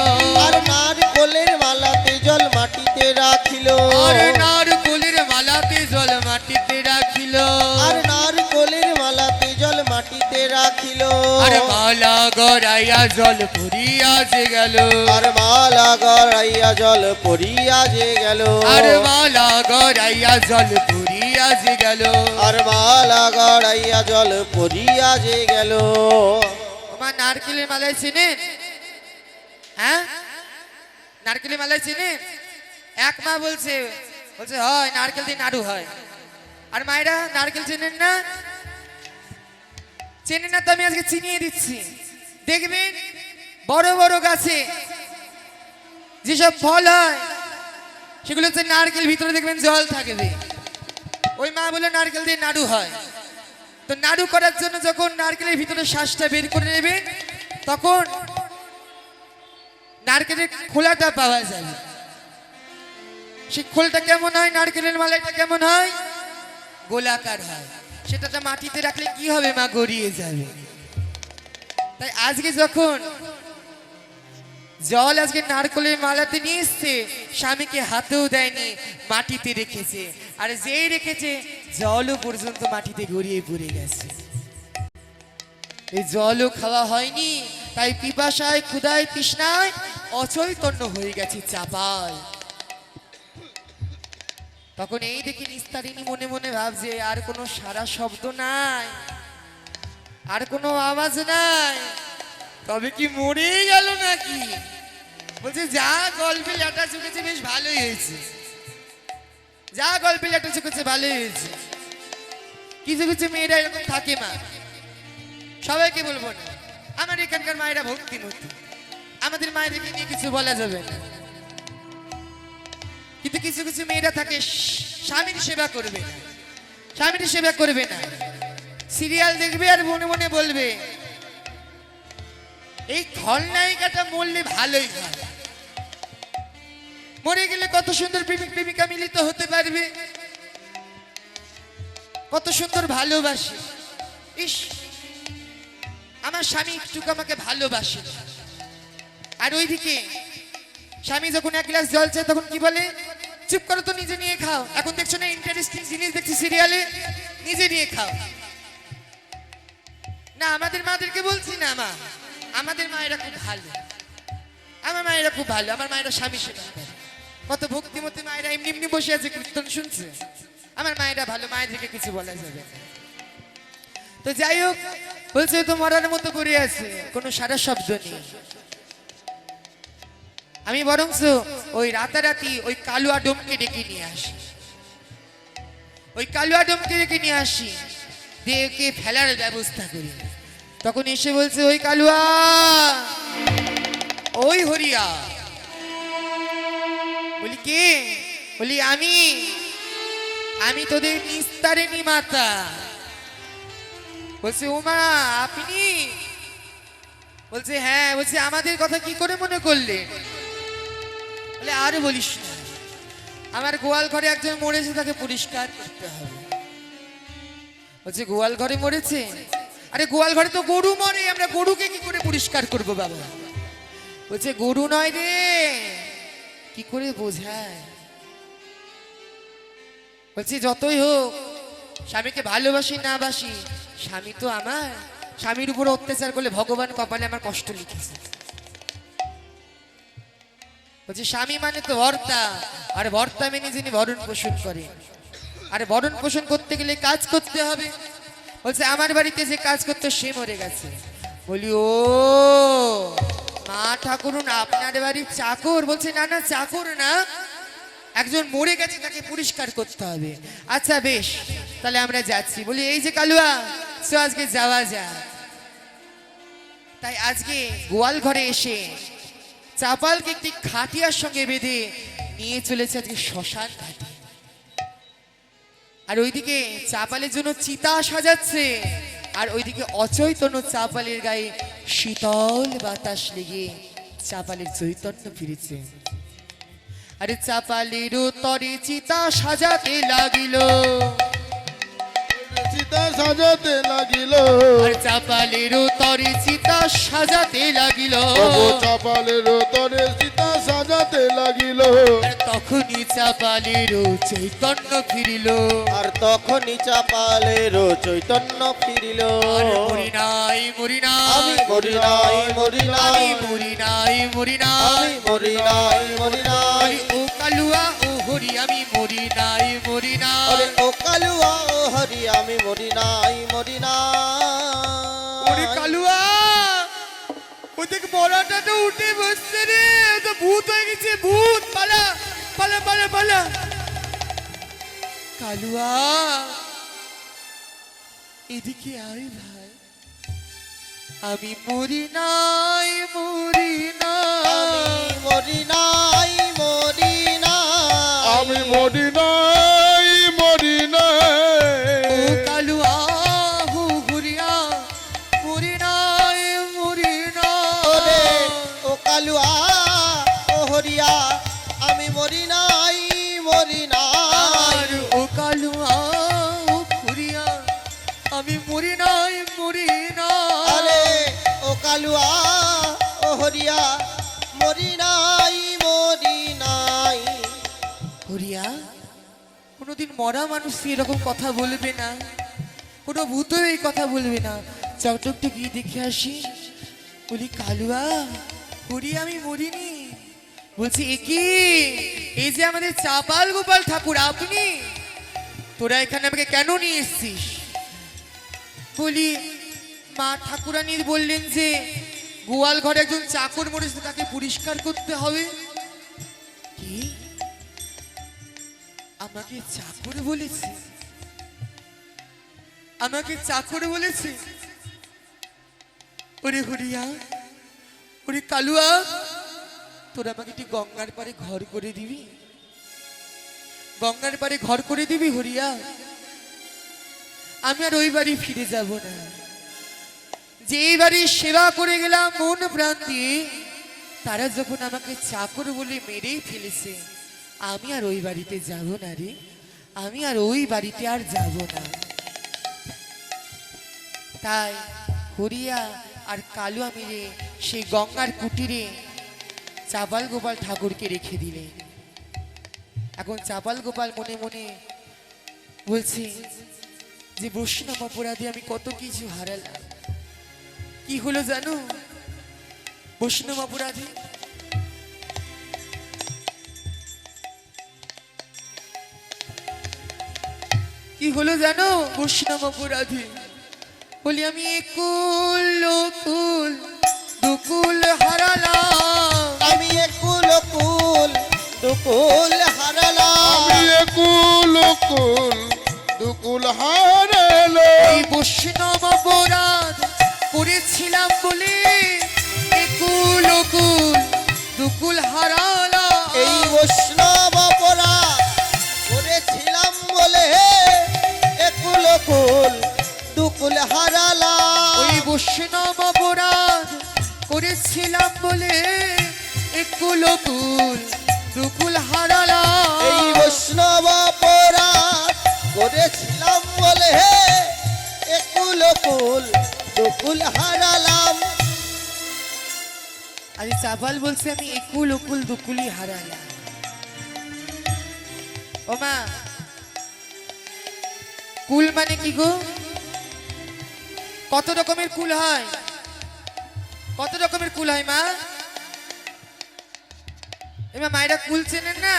আর নারকেলের মালাতে জল মাটিতে রাখিল, আর নারকেলের মালাতে জল মাটিতে রাখিল, আর নারকেলের মালাতে জল মাটিতে রাখিল, আর মালা গড়াইয়া জল পড়িয়া যে গেল, আর মালা গড়াইয়া জল পড়িয়া যে গেল, আর মালা গড়াইয়া জল পড়িয়া যে গেল, আর মালা গড়াইয়া জল পড়িয়া যে গেল। তোমার নারকেলের মালায় চেনেন? হ্যাঁ, নারকেলের মালায় চেনেন? এক মা বলছে, বলছে হয় নারকেল দিয়ে নাড়ু হয়। আর মায়েরা নারকেল চেনেন না? চেনেন না তো আমি আজকে চিনিয়ে দিচ্ছি। দেখবেন বড় বড় গাছে যেসব ফল হয় সেগুলো হচ্ছে নারকেল, ভিতরে দেখবেন জল থাকবে। ওই মা বলে নারকেল দিয়ে নাড়ু হয়। তো নাড়ু করার জন্য যখন নারকেলের ভিতরে শ্বাসটা বের করে নেবে, তখন নারকেলের খোলাটা পাওয়া যাবে। সেই খোলটা কেমন হয়? নারকেলের মালাটা কেমন হয়? গোলাকার হয়। সেটা মাটিতে রাখলে কি হবে মা? গড়িয়ে যাবে। তাই আজকে যখন জল আজকে নারকেলের মালাতে নিয়ে এসছে, স্বামীকে হাতেও দেয়নি, মাটিতে রেখেছে। আর যেই রেখেছে জলও পর্যন্ত মাটিতে গড়িয়ে পড়ে গেছে। এই জলও খাওয়া হয়নি, তাই পিপাসায় ক্ষুধায় তৃষ্ণায় অচৈতন্য হয়ে গেছে চাপায়। তখন এই দেখি নিস্তারিণী মনে মনে ভাবছে, আর কোনো সারা শব্দ নাই, আর কোনো আওয়াজ নাই, তবে কি মরে গেল নাকি? বলছে যা গল্পে লেটা চুকেছে বেশ ভালোই হয়েছে, যা গল্পে লেটা চুকেছে ভালোই হয়েছে। কিছু কিছু মেয়েরা এরকম থাকে মা, সবাইকে বলবো না, আমার এখানকার মায়েরা ভক্তিমতী, আমাদের মায়েদেরকে নিয়ে কিছু বলা যাবে না। কিন্তু কিছু কিছু মেয়েরা থাকে স্বামীর সেবা করবে না, স্বামীর সেবা করবে না, সিরিয়াল দেখবে আর মনে মনে বলবে এই খলনায়িকাটা মরলে ভালোই হয়, মরে গেলে কত সুন্দর প্রেমিক প্রেমিকা মিলিত হতে পারবে, কত সুন্দর ভালোবাসে। ইস, আমার স্বামী একটু আমাকে ভালোবাসে। আর ওইদিকে স্বামী যখন এক গ্লাস জল চায় তখন কি বলে, চুপ করো তো, নিজে নিয়ে খাও। এখন দেখছো না ইন্টারেস্টিং জিনিস দেখছি সিরিয়ালে, নিজে নিয়ে খাও। না, আমাদের মাদেরকে বলছি না, মা, আমাদের মায়েরা খুব ভালো, আমার মায়েরা খুব ভালো, আমার মায়েরা স্বামী সেবা করে। কত ভক্তিমতী মায়েরা এমনি এমনি বসে আছে, কীর্তন শুনছে। আমার মায়েরা ভালো, মায়েদেরকে কিছু বলা যাবে না। তো যাই হোক, বলছে তো মরার মতো পড়ে আছে, কোনো সারা শব্দ নেই। আমি বরংস ওই রাতারাতি ওই কালুয়া ডোমকে ডেকে নিয়ে আসি, ওই কালুয়া ডোমকে ডেকে নিয়ে আসি, দেহকে ফেলার ব্যবস্থা করি। তখন এসে বলছে, ওই কালুয়া, ওই হরিয়া। বলি কে? বলি আমি তোদের নিস্তারিণী মাতা। বলছে, ওমা আপনি? বলছে, হ্যাঁ। বলছে, আমাদের কথা কি করে মনে করলে? বলে, আর বলিস না, আমার গোয়াল ঘরে একজন মরেছে, তাকে পরিষ্কার করতে হবে। বলছে, গোয়াল ঘরে মরেছে? আরে গোয়াল ঘরে তো গরু মরে, আমরা গরুকে কি করে পরিষ্কার করব বাবা? বলছে, গরু নয় রে, কি করে বোঝায়? বলছি, যতই হোক, স্বামীকে ভালোবাসি না বাসি, স্বামী তো আমার। স্বামীর উপর অত্যাচার করলে ভগবান কপালে আমার কষ্ট লিখেছে। বলছি, স্বামী মানে তো ভর্তা, আর ভর্তা মেনে যিনি ভরণ পোষণ করেন, আর ভরণ পোষণ করতে গেলে কাজ করতে হবে। বলছে, আমার বাড়িতে যে কাজ করতে সে মরে গেছে। বলি, ও মা ঠাকুরুন, আপনার বাড়ির চাকর? বলছে, না না, চাকর না, একজন মরে গেছে, তাকে পরিষ্কার করতে হবে। আচ্ছা বেশ, তাহলে আমরা যাচ্ছি। বলি, এই যে কালুয়া, তো আজকে যাওয়া যাক। তাই আজকে গোয়াল ঘরে এসে চাপালকে একটি খাটিয়ার সঙ্গে বেঁধে নিয়ে চলেছে আজকে শ্মশান ঘাটে। আর ওইদিকে চাপালের জন্য চিতা সাজাচ্ছে, আর ওইদিকে অচৈতন্য চাপালের গায়ে শীতল বাতাস লেগে চাপালের চৈতন্য ফিরেছে। আরে চাপালেরও তরে চিতা সাজাতে লাগিল, চিতা সাজাতে লাগিল, আর চাপালেরও তরে চিতা সাজাতে লাগিল, চাপালের তরে চিতা সাজাতে লাগিল। আর তখনই চাপালেরও চৈতন্য ফিরিল, আর তখনই চাপালেরও চৈতন্য ফিরিল। আর মরি নাই, মরি নাই, আমি মরি নাই, মরি নাই, আমি মরি নাই, মরি নাই, আমি মরি নাই, মরি নাই। ও কালুয়া, ও হরি, আমি মরি নাই, মরি নাই। আরে ও কালুয়া, ও হরি, আমি মরি নাই, মরি নাই। ওরে কালুয়া, ওদের মরাটা তো উঠে বসছে রে, ও তো ভূত হয়ে গেছে, ভূত। পালা পালা পালা পালা। কালুয়া, এদিকে আয় ভাই, আমি মরি নাই, মরি নাই, মরি নাই, মরি নাই। আমি মরি নাই, মরি নাই। ও কালুয়া, হু হুরিয়া, মরি নাই, মরি ওরে নাই। ও কালুয়া, ও হরিয়া, আমি মরি নাই, মরি নাই। আর ও কালুয়া, ও হুরিয়া, আমি মরি নাই, মরি আরে নাই। ও কালুয়া, ও হরিয়া, মরি নাই, মরি নাই। হরিয়া, কোনোদিন মরা মানুষ এরকম কথা বলবে না, কোনো ভূতও এই কথা বলবে না। চকটকটা গিয়ে দেখে আসি। বলি, কালুয়া, হরিয়া, আমি মরিনি। বলছি, একি, এই যে আমাদের চাপাল গোপাল ঠাকুর, আপনি? তোরা এখানে আমাকে কেন নিয়ে এসছিস? বলি, মা ঠাকুরানী বললেন যে গোয়াল ঘরে একজন চাকর মরেছে, তাকে পরিষ্কার করতে হবে। কি? আমাকে চাকর বলেছে? আমাকে চাকর বলেছে? ওরে হরিয়া, ওরে কালুয়া, তোরা আমাকে একটু গঙ্গার পারে ঘর করে দিবি? গঙ্গার পারে ঘর করে দিবি হরিয়া? আমি আর ওই বাড়ি ফিরে যাব না। যেই বাড়ির সেবা করে গেলাম মন প্রাণ দিয়ে, তারা যখন আমাকে চাকর বলে মেরেই ফেলেছে, আমি আর ওই বাড়িতে যাব না রে। আমি আর ওই বাড়িতে আর যাব না। তাই হরিয়া আর কালু মিলে সেই গঙ্গার কুটিরে চাপাল গোপাল ঠাকুরকে রেখে দিলেন। এখন চাপাল গোপাল মনে মনে বলছে যে বৈষ্ণব অপরাধে আমি কত কিছু হারালাম। কি হলো জানো বৈষ্ণব অপরাধে? কি হলো জানো বৈষ্ণব অপরাধে? বলি আমি একুল কুল দুকুল হারালাম। আমি একুল কুল দুকুল হারালাম। আমি একুল কুল দুকুল হারালো। এই বৈষ্ণব অপরাধ করেছিলাম বলে একুল কুল দুকুল হারালাম। এই বৈষ্ণব অপরাধ করেছিলাম বলে একুল কুল দুকুল হারালাম। ওই বৈষ্ণব অপরাধ করেছিলাম বলে একুল কুল দুকুল হারালাম। এই বৈষ্ণব অপরাধ করেছিলাম বলে একুল কুল দুকুল হারালাম। আরে চাপাল বলছে আমি একুল উকুল দুকুলি হারালাম। ও মা, কুল মানে কি গো? কত রকমের কুল হয়? কত রকমের কুল হয় মা? এমা মায়েরা কুল চেনেন না?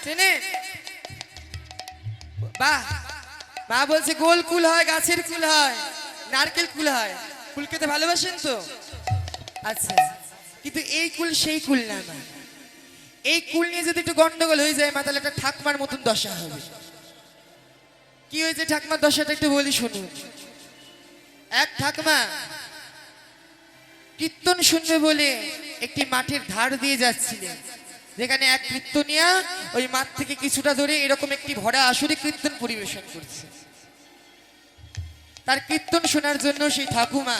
চেনেন? বাহ, মা বলছে গোল কুল হয়, গাছের কুল হয়, নারকেল কুল হয়। কুল খেতে ভালোবাসেন তো? আচ্ছা, কিন্তু এই কুল সেই কুল না মা। এই কুল নিয়ে যদি একটু গন্ডগোল হয়ে যায় মা, তাহলে একটা ঠাকমার মতন দশা হবে। কি হয়েছে ঠাকমার দশাটা একটু বলি শুনুন। এক ঠাকমা কীর্তন শুনবে বলে একটি মাঠের ধার দিয়ে যাচ্ছিলেন, যেখানে এক কীর্তনিয়া ওই মাঠ থেকে কিছুটা ধরে এরকম একটি ভরা আসরে কীর্তন পরিবেশন করছে। তার কীর্তন শোনার জন্য সেই ঠাকুমা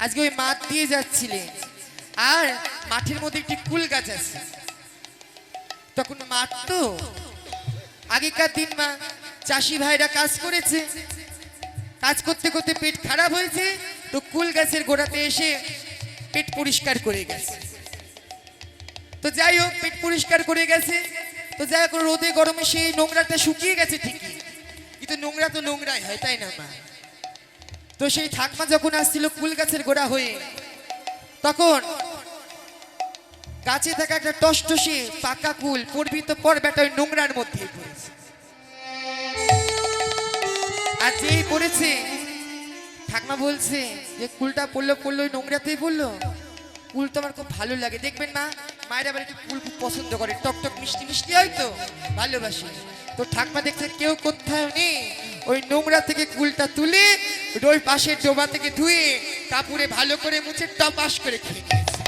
আজকে ওই মাঠ দিয়ে যাচ্ছিলেন, আর মাঠের মধ্যে একটি কুল গাছ আছে। তখন মাঠ তো আগেকার দিন মা চাষি ভাইরা কাজ করেছে, কাজ করতে করতে পেট খারাপ হয়েছে, তো কুল গাছের গোড়াতে এসে পেট পরিষ্কার করে গেছে। তো যাই হোক পেট পরিষ্কার করে গেছে, তো যাই হোক রোদে গরমে সেই নোংরাটা শুকিয়ে গেছে ঠিকই, কিন্তু নোংরা তো নোংরাই হয়, তাই না মা? তো সেই ঠাকমা যখন আসছিল কুল গাছের গোড়া হয়ে, তখন গাছে থাকা একটা টসটসে পাকা কুল পড়বি তো পর বেটা ওই নোংরার মধ্যেই পড়েছে। আর যেই পড়েছে ঠাকমা বলছে যে কুলটা পড়লো ওই নোংরাতেই পড়লো। কুল তো আমার খুব ভালো লাগে, দেখবেন না মায়ের আবার একটু কুল খুব পছন্দ করে, টক টক মিষ্টি মিষ্টি হয় তো ভালোবাসে। তো ঠাকমা দেখছে কেউ কোথাও নেই, ওই নোংরা থেকে কুলটা তুলে ওই পাশের ডোবা থেকে ধুয়ে কাপড়ে ভালো করে মুছে টপাস করে খেয়ে নিয়েছে।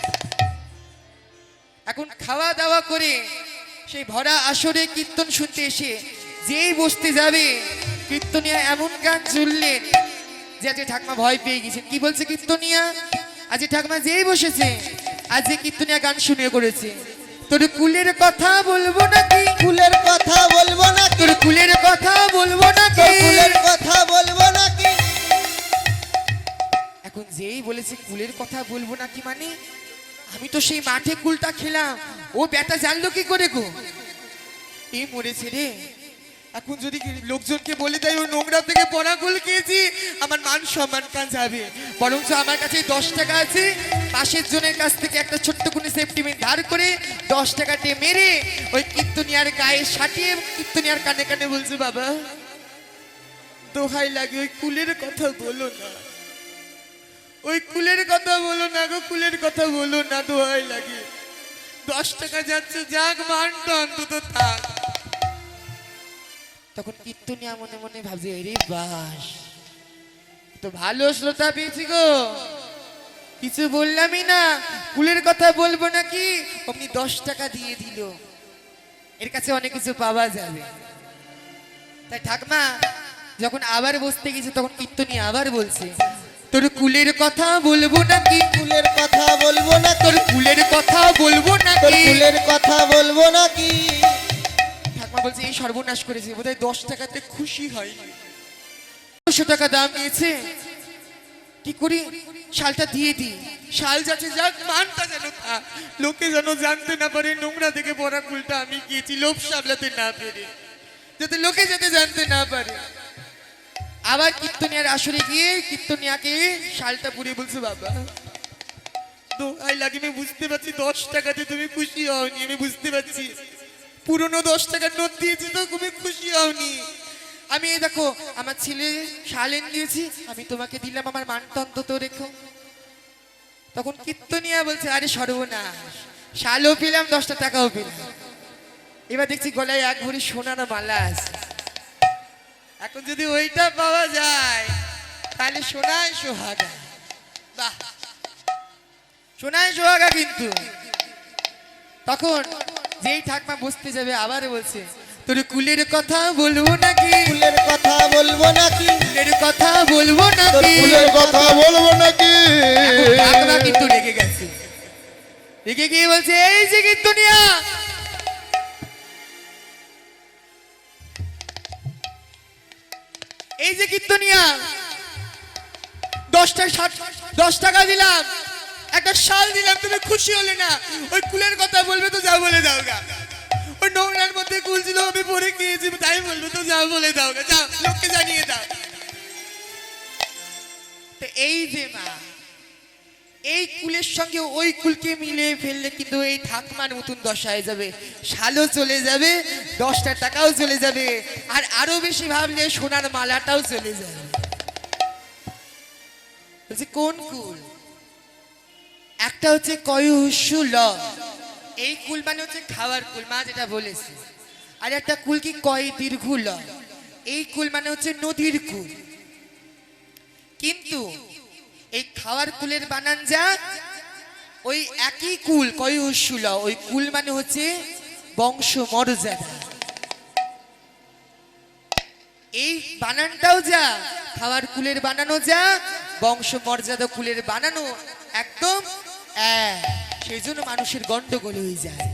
এখন খাওয়া দাওয়া করে সেই ভরা আসরে কীর্তন শুনতে এসে যেই বসতে যাবে, কীর্তনিয়া এমন গান চুললেন যে আজকে ঠাকমা ভয় পেয়ে গেছেন। কি বলছে কীর্তনিয়া? আজকে ঠাকমা যেই বসেছে, আজকে কীর্তনিয়া গান শুনে করেছে, তোর কুলের কথা বলবো নাকি, কুলের কথা বলবো নাকি, তোর কুলের কথা বলবো নাকি, তোর কুলের কথা বলবো নাকি। এখন যেই বলেছে কুলের কথা বলবো নাকি, মানে আমি তো সেই মাঠে কুলটা খেলাম, ও বেটা জানলো কি করে গো? এই মরেছে রে। এখন যদি লোকজনকে বলে দেয় ওই নোংরা থেকে পড়া কুল খেয়েছি, আমার মান সম্মান কান যাবে। বরঞ্চ আমার কাছে 10 টাকা আছে, পাশের জনের কাছ থেকে একটা ছোট্ট কোনো সেফটি পিন ধার করে 10 টাকাতে মেরে ওই কীর্তনিয়ার গায়ে সাটিয়ে কীর্তনিয়ার কানে কানে বলছে, বাবা দোহাই লাগে ওই কুলের কথা বলো না, ওই কুলের কথা বলো না গো, কুলের কথা বলো না, দোহাই লাগে। 10 টাকা যাচ্ছে, যাক মানটা অন্তত থাক। তখন কীর্তনিয়া মনে মনে ভাবছে, আরে বাস তো ভালো শ্রোতা পেয়েছি গো, কিছু বললামই না, কুলের কথা বলবো নাকি, আপনি 10 টাকা দিয়ে দিল, এর কাছে অনেক কিছু পাওয়া যাবে। তাই ঠাকমা যখন আবার বসতে গেছে তখন কীর্তনী আবার বলছে, তোর কুলের কথা বলবো নাকি, কুলের কথা বলবো না, তোর কুলের কথা বলবো তোর নাকি। কুলের কথা বলবো নাকি। ঠাকুমা বলছে এই সর্বনাশ করেছে, বোধহয় 10 টাকাতে খুশি হয়, 200 টাকা দাম নিয়েছে, কি করি শালটা দিয়ে দিই। শাল যাচ্ছে যাক, মানটা যেন থাক, লোকে যেন জানতে না পারে নোংরা থেকে পড়া কুলটা আমি গিয়েছি, লোভ সামলাতে না পেরে, যাতে লোকে যাতে জানতে না পারে। আবার কীর্তনিয়ার আসরে গিয়ে কীর্তনিয়াকে শালটা পুড়ে বলছে, বাবা দোহাই লাগে, আমি বুঝতে পারছি 10 টাকাতে তুমি খুশি হওনি, আমি বুঝতে পারছি পুরনো 10 টাকার নোট দিয়েছি তো তুমি খুশি হওনি। আমি এই দেখো আমার ছেলে শাল এনে দিয়েছি, আমি তোমাকে দিলাম, আমার মানটা অন্তত রেখো। তখন কীর্তনিয়া বলছে, আরে সর্বনাশ, শালও পেলাম 10টা টাকাও পেলাম, এবার দেখছি গলায় 1 ভরি সোনার মালা আছে, এখন যদি ওইটা পাওয়া যায় তাহলে সোনায় সোহাগা। বাহ, সোনায় সোহাগা। কিন্তু তখন যেই ঠাকমা বসতে যাবে আবার বলছে, তোর কুলের কথা বলবো নাকি, কুলের কথা বলবো নাকি, কুলের কথা বলবো তোর নাকি। কুলের কথা বলবো নাকি। এখন ঠাকমা কিন্তু রেগে গেছে, রেগে গিয়ে বলছে, এই যে কীর্তনিয়া, এই যে কীর্তনিয়া, 10 টাকা দিলাম, একটা শাল দিলাম, তুমি খুশি হলে না, ওই কুলের কথা বলবে তো যাও বলে দাও গা, ওই নোংরার মধ্যে কুল ছিল আমি পরে গিয়েছি তাই বলবে তো যাও বলে দাও গা, যাও লোককে জানিয়ে দাও। তো এই যে মা, এই কুলের সঙ্গে ওই কুলকে মিলিয়ে ফেললে কিন্তু এই ঠাকমার মতন দশা হয়ে যাবে, শালও চলে যাবে, 10টা টাকাও চলে যাবে, আর আরো বেশি ভাবলে সোনার মালাটাও চলে যাবে। বলছে কোন কুল? একটা হচ্ছে কয়ুসুল, এই কুল মানে হচ্ছে খাওয়ার কুল, মা যেটা বলেছে। আর একটা কুল কি কয় দীর্ঘুল, এই কুল মানে হচ্ছে নদীর কুল। কিন্তু এই খাওয়ার কুলের বানান যা, ওই একই কুল কয়ুসুল, ওই কুল মানে হচ্ছে বংশ মর্যাদা। এই বানানটাও যা, খাওয়ার কুলের বানানো যা, বংশ মর্যাদা কুলের বানানো একদম এক। সেই জন্য মানুষের গন্ডগোল হয়ে যায়।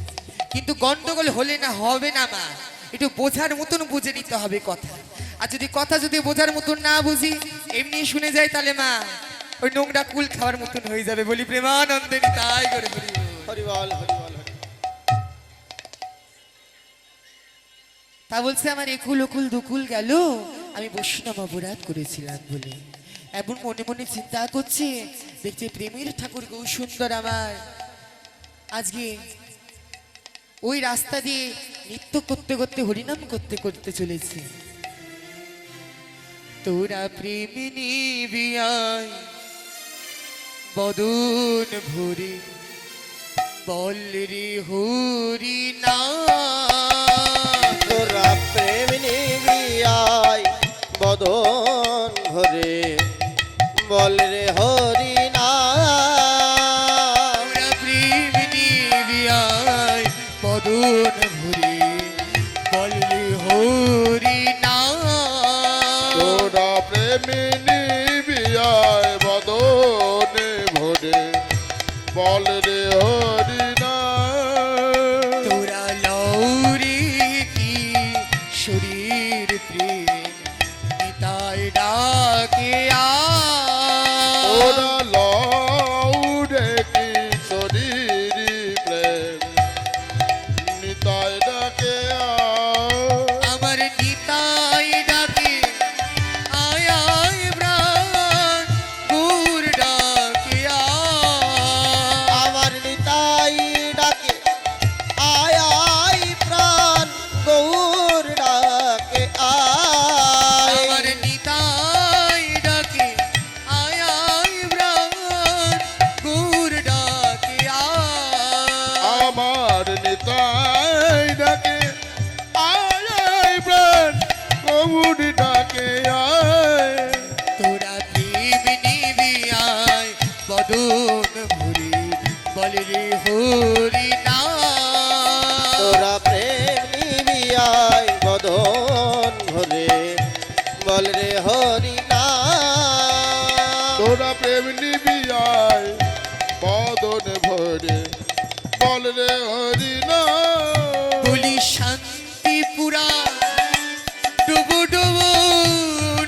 কিন্তু গন্ডগোল হলে না হবে না মা, একটু বোঝার মতন বুঝে নিতে হবে কথা। আর যদি কথা যদি বোঝার মতন না বুঝি, এমনি শুনে যাই, তাহলে মা ওই নোংরা কুল খাওয়ার মতন হয়ে যাবে। বলি প্রেমানন্দে তাই করে বলি। হরিবল হরিবল। তা বলছে আমার একুল ওকুল দুকুল গেল, আমি বৈষ্ণব অপরাধ করেছিলাম বলে। এমন মনে মনে চিন্তা করছে, দেখছে প্রেমের ঠাকুর গৌ সুন্দর আমার আজকে ওই রাস্তা দিয়ে নৃত্য করতে করতে হরিনাম করতে করতে চলেছে। তোরা প্রেম নিবি আয় বদন ভরে, বল রে হরি না। তোরা প্রেম নিবি আয় বদন ভরে, বল রে হরি না। তোরা প্রেম নিবি আয় বদন ভরে, বল রে হরি না। তোরা প্রেমে নিবি আয় বদনে ভরে, বল রে হরি না। তোরা লৌরে কি শরীর প্রেম নিতাই ডাকে তোরা লউরে কি শরীর প্রেম নিতাই ডাকে আমার নিতাই ডাকে আয় আয় প্রাণ গুর ডাকে আমার নিতাই ডাকে আয় আয় প্রাণ গৌর ডাকে আয়। আমার নিতাই ডাকে আয় আয় প্রাণ গুর ডাকে আমার নিতাই ডাকে আয় আয় প্রাণ কবুর ডাকে আয়। তোরা প্রেম নিবি আয় বদন ভরে, বল রে হরি না। তোরা প্রেম নিবি আয় বদন ভরে, বল রে বল রে হরি নাম বলি শান্তিপুরা ডুবু ডুবু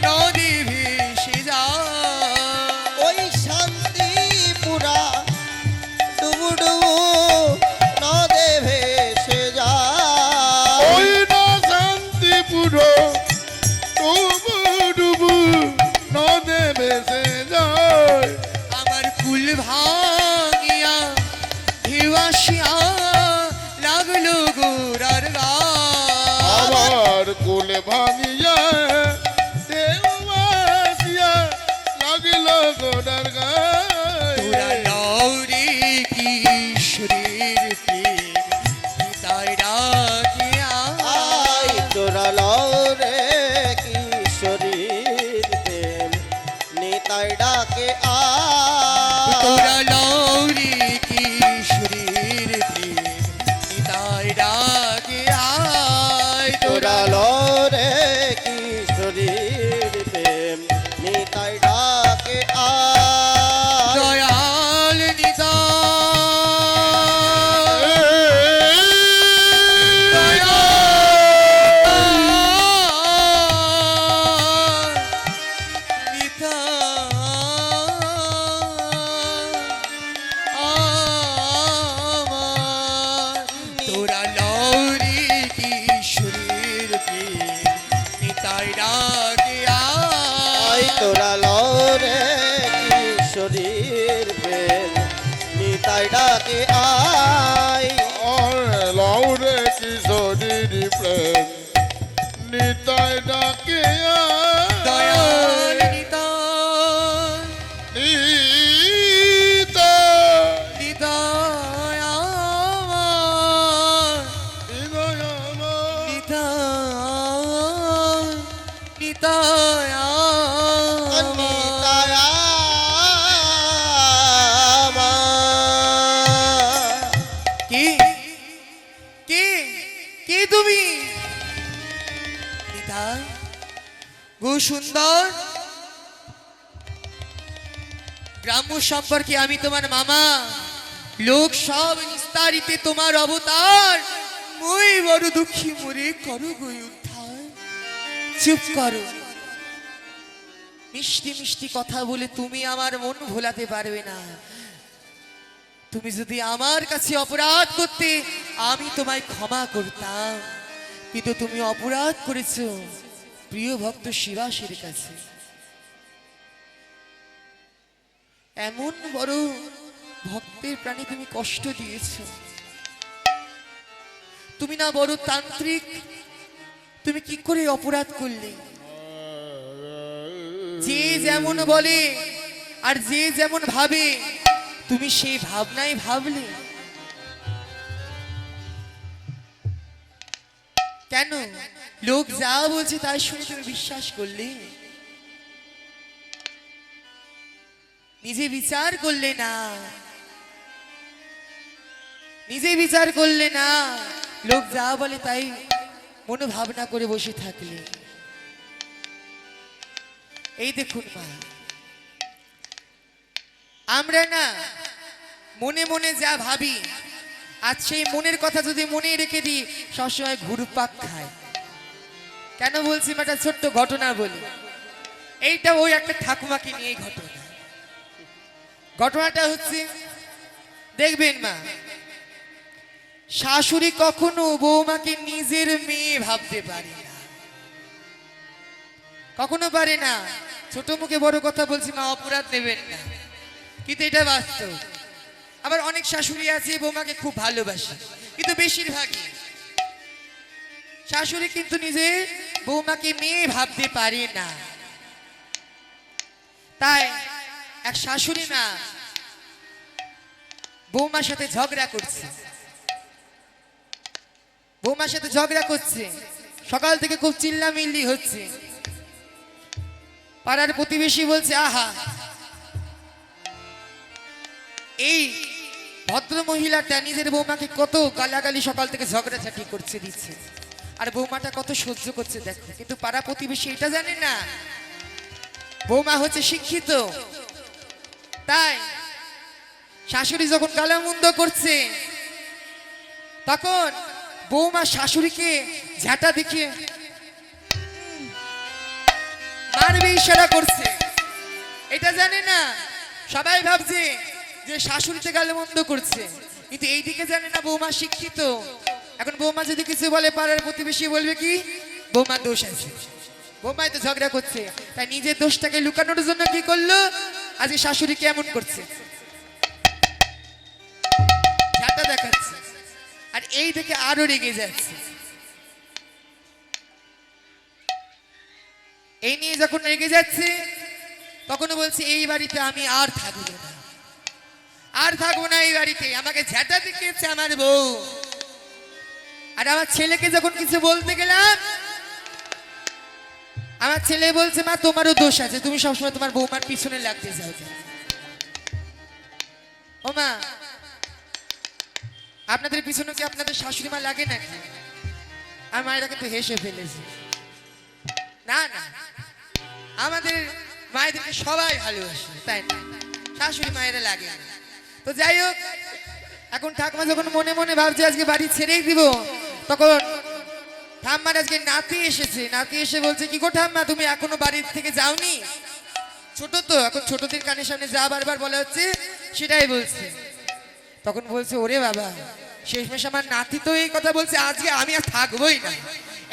নদী ভেসে যায়। ওই শান্তিপুরা ডুবু ডুবু নদে ভেসে যায়। ওই না শান্তিপুর ডুবু ডুবু নদে ভেসে যায়। আমার কুল ভাঙিয়া ঢেউ আসিয়া লাগলো গোরার গায়। আমার কুল ভাঙিয়া ঢেউ আসিয়া লাগিল গোড়ার তোরা গায়ে। লৌরে কিশোরের প্রেম তাই ডাকে আই তোরা লরে কিশোরীর প্রেম নিতাই ডাকে আয়। তোরা লৌরে কিশোরের প্রেম তাই ডাকে আয়। তোরা লরে কিশোরীর প্রেম নিতাই ডাকে আয়। দয়াল তোরা লৌরি কিশোরের প্রেম নিতাই ডাকে আই তোরা লরে কিশোরীর প্রেম নিতাই ডাকে আয়। লৌরে কিশোরীর প্রেম নিতাই ডাকে দয়াল নিতাই নিতাই আমার নিতাই নিতাই আমার নিতাই আমার। কে কে কে তুমি নিতাই গো সুন্দর গ্রাম্য সম্পর্কে আমি তোমার মামা লোক সব নিস্তারিতে তোমার অবতার মই বড় দুঃখী মরে করো গো উদ্ধার। চুপ করো মিষ্টি মিষ্টি কথা বলে তুমি আমার মন ভোলাতে পারবে না। তুমি যদি আমার কাছে অপরাধ করতে আমি তোমায় ক্ষমা করতাম, কিন্তু তুমি অপরাধ করেছো প্রিয় ভক্ত শিবাসের কাছে। এমন বড় ভক্তের প্রাণে তুমি কষ্ট দিয়েছো। তুমি না বড় তান্ত্রিক, তুমি কি করে অপরাধ করলে? যে যেমন বলে আর যে যেমন ভাবে তুমি সেই ভাবনাই ভাবলে কেন? লোক যা বলছে তাই শুনে তুমি বিশ্বাস করলে, নিজে বিচার করলে না, নিজে বিচার করলে না, লোক যা বলে তাই মনোভাবনা করে বসে থাকলে। এই দেখুন মা, আমরা না মনে মনে যা ভাবি আজ সেই মনের কথা যদি মনে রেখে দিই সবসময় ঘুরপাক খায়। কেন বলছি একটা ছোট্ট ঘটনা বলি। এইটা ওই একটা ঠাকুমাকে নিয়ে ঘটনা। ঘটনাটা হচ্ছে, দেখবেন মা, শাশুড়ি কখনো বৌমাকে নিজের মেয়ে ভাবতে পারে না, কখনো পারে না। ছোট মুখে বড় কথা বলছি মা, অপরাধ নেবেন না, কিন্তু এটা বাস্তব। আবার অনেক শাশুড়ি আছে বৌমাকে খুব ভালোবাসে, কিন্তু বেশিরভাগই শাশুড়ি কিন্তু নিজে বৌমাকে মেয়ে ভাবতে পারে না। তাই এক শাশুড়ি না বৌমার সাথে ঝগড়া করছে, বৌমার সাথে ঝগড়া করছে, সকাল থেকে খুব চিল্লামিল্লি হচ্ছে। পাড়ার প্রতিবেশী বলছে, আহা, এই ভদ্র মহিলাটা নিজের বৌমাকে কত গালাগালি সকাল থেকে ঝগড়াঝাটি করছে দিচ্ছে, আর বৌমাটা কত সহ্য করছে দেখো। কিন্তু পাড়া প্রতিবেশী এটা জানে না বৌমা হচ্ছে শিক্ষিত। তাই শাশুড়ি যখন গালামন্দ করছে তখন বৌমা শাশুড়িকে ঝাঁটা দেখিয়ে মারবে ইশারা করছে। এটা জানে না, সবাই ভাবছে যে শাশুড়িতে গালে মন্দ করছে, কিন্তু এইদিকে জানে না বৌমা শিক্ষিত। এখন বৌমা যদি কিছু বলে পাড়ার প্রতিবেশী বলবে কি বৌমার দোষ আছে, বৌমাই তো ঝগড়া করছে। তাই নিজের দোষটাকে লুকানোর জন্য কি করলো, আজকে শাশুড়িকে এমন করছে, ঝাঁটা দেখাচ্ছে। আর এই দেখে আরো রেগে যাচ্ছে। এই নিয়ে যখন রেগে যাচ্ছে তখন বলছে এই বাড়িতে আমি আর থাকবো না, আর থাকবো না এই বাড়িতে। আমাকে ঝাঁটা দেখিয়েছে আমার বউ। আর আমার ছেলেকে যখন কিছু বলতে গেলাম, আমার ছেলে বলছে মা তোমারও দোষ আছে, তুমি সবসময় তোমার বৌমার পিছনে লাগতে যাও। ও মা, আপনাদের পিছনে কি আপনাদের শাশুড়ি মা লাগে নাকি? আর মায়েরা কিন্তু হেসে ফেলেছে। না না, আমাদের মায়েদেরকে সবাই ভালোবাসে, তাই না? শাশুড়ি মায়েরা লাগে না। তো যাই হোক, এখন ঠাকুমা যখন মনে মনে ভাবছে আজকে বাড়ি ছেড়েই দিব, তখন ঠাম্মার আজকে নাতি এসেছে। নাতি এসে বলছে কি গো ঠাম্মা, তুমি এখনো বাড়ির থেকে যাওনি? ছোট তো, এখন ছোটদের কানের সামনে যা বারবার বলা হচ্ছে সেটাই বলছে। তখন বলছে ওরে বাবা, শেষমেশ আমার নাতি তো এই কথা বলছে, আজকে আমি আর থাকবোই না,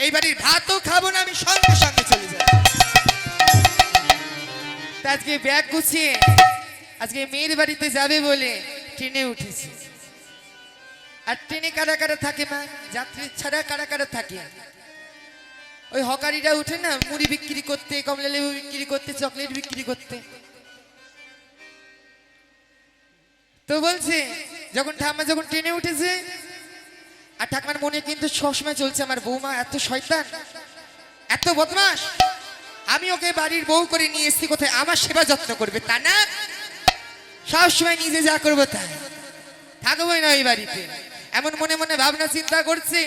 এই বাড়ির ভাতও খাবো না, আমি সঙ্গে সঙ্গে চলে যাব। আজকে ব্যাগ গুছিয়ে আজকে মেয়ের বাড়িতে যাবে বলে ট্রেনে উঠেছে। আর ট্রেনে কারা কারা থাকে মা, যাত্রী ছাড়া কারা কারা থাকে? ওই হকারিরা উঠে না মুড়ি বিক্রি করতে, কমলা লেবু বিক্রি করতে, চকলেট বিক্রি করতে। তো বলছে যখন ঠাম্মা যখন ট্রেনে উঠেছে, আর ঠাকুমার মনে কিন্তু সবসময় চলছে আমার বৌমা এত শয়তান, এত বদমাস, আমি ওকে বাড়ির বউ করে নিয়ে এসেছি কোথায় আমার সেবা যত্ন করবে, তা না সবসময় নিজে যা করবো তাই, থাকবোই না ওই বাড়িতে, এমন মনে মনে ভাবনা চিন্তা করছে।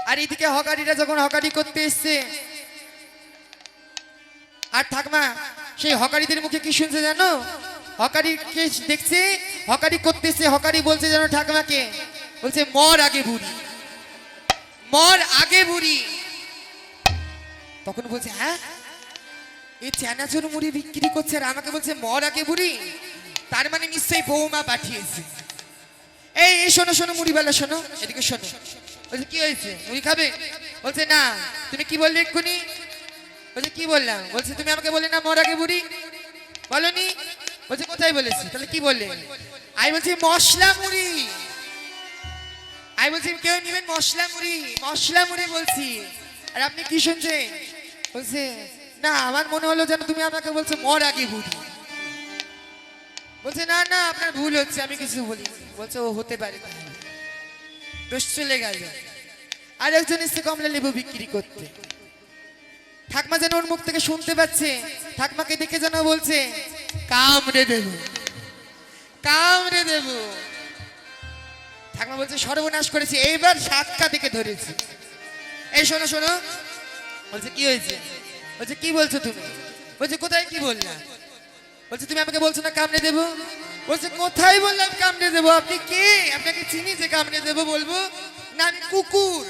আর এইদিকে হকারিরা যখন হকারি করতে এসছে, আর ঠাকুমা সেই হকারিদের মুখে কি শুনছে জানো? হকারিকে দেখছে হকারি করতেছে, হকারি বলছে জানো ঠাকুমাকে, বলছে মর আগে বুড়ি, মর আগে বুড়ি। তখন বলছে হ্যাঁ, এই চানাচুর মুড়ি বিক্রি করছে আর আমাকে বলছে মর আগে বুড়ি, তার মানে নিশ্চয়ই বৌমা পাঠিয়েছে। এই শোনো শোনো মুড়িওয়ালা শোনো, এদিকে শোনো। বলছে কি হয়েছে, মুড়ি খাবে? বলছে না। তুমি কি বললে এক্ষুনি? বলছে কি বললাম? বলছে তুমি আমাকে বললে না মর আগে বুড়ি, বলনি? বলছে কোথায় বলেছি? তাহলে কি বললে? আমি বলছি মশলা মুড়ি, আমি বলছি কেউ নিবেন মশলা মুড়ি, মশলা মুড়ি বলছি। আর আপনি কি শুনছেন? বলছে না আমার মনে হলো যেন তুমি আমাকে বলছো মর আগে বুড়ি। বলছে না না আপনার ভুল হচ্ছে, আমি কিছু বলি। বলছে ও হতে পারে, দোষ চলে গেল। আর একজন এসে কমলা লেবু বিক্রি করতে, ঠাকমা যেন ওর মুখ থেকে শুনতে পাচ্ছে, ঠাকমাকে দেখে যেন বলছে কামড়ে দেব, কামড়ে দেব। ঠাকমা বলছে সর্বনাশ করেছে, এইবার সাতকা থেকে ধরেছে। এই শোনো শোনো। বলছে কি হয়েছে? বলছে কি বলছো তুমি? বলছে কোথায় কি বললাম? বলছে তুমি আমাকে বলছো না কামড়ে দেবো। বলছে কোথায় বললাম কামড়ে দেবো? আপনি কে? আপনাকে চিনি যে কামড়ে দেবো বলবো? না আমি কুকুর।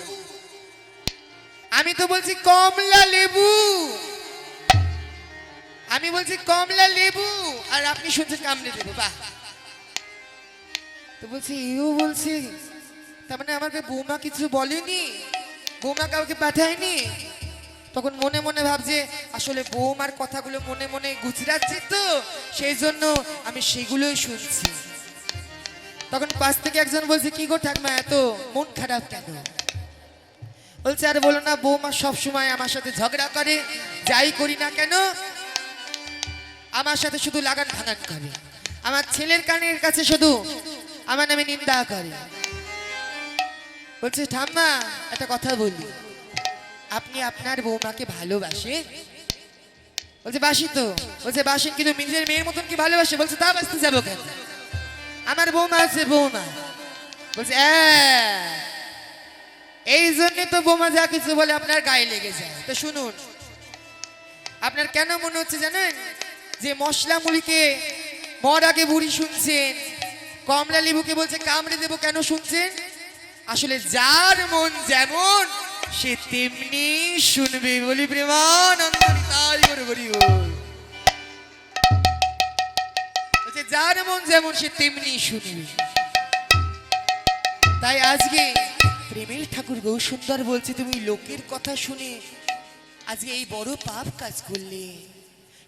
আমি তো বলছি কমলা লেবু, আমি বলছি কমলা লেবু, আর আপনি শুনছেন কামড়ে দেবো। বাহ। তো বলছে এও বলছে, তার মানে আমাকে বৌমা কিছু বলেনি, বৌমা কাউকে পাঠায়নি। তখন মনে মনে ভাবছে আসলে বৌমার কথাগুলো মনে মনে গুজরাচ্ছে, তো সেই জন্য আমি সেগুলোই শুনছি। তখন পাশ থেকে একজন বলছে কি গো ঠাকমা এত মন খারাপ কেন? বলছে আর বলো না, বৌমা সবসময় আমার সাথে ঝগড়া করে, যাই করি না কেন আমার সাথে শুধু লাগান ভাঙান করে, আমার ছেলের কানের কাছে শুধু আমার নামে নিন্দা করে। বলছে ঠাম্মা একটা কথা বলি, আপনি আপনার বৌমাকে ভালোবাসে? বলছে বাসি তো। বলছে বাসেন, কিন্তু নিজের মেয়ের মতন কি ভালোবাসে? বলছে তা বাঁচতে যাবো কেন, আমার বৌমা আছে বৌমা। বলছে এই জন্যে তো বৌমা যা কিছু বলে আপনার গায়ে লেগে যায়। তো শুনুন, আপনার কেন মনে হচ্ছে জানেন যে মশলা মুড়িকে মর আগে বুড়ি শুনছেন, কমলা লেবুকে বলছে কামড়ে দেবো কেন শুনছেন? আসলে যার মন যেমন সে তেমনি শুনবে। বলি প্রেমানন্দ তাই করে বলি যার মন যেমন সে তেমনি শুনবে। তাই আজকে প্রেমের ঠাকুর গৌসুন্দর বলছে তুমি লোকের কথা শুনে আজকে এই বড় পাপ কাজ করলে,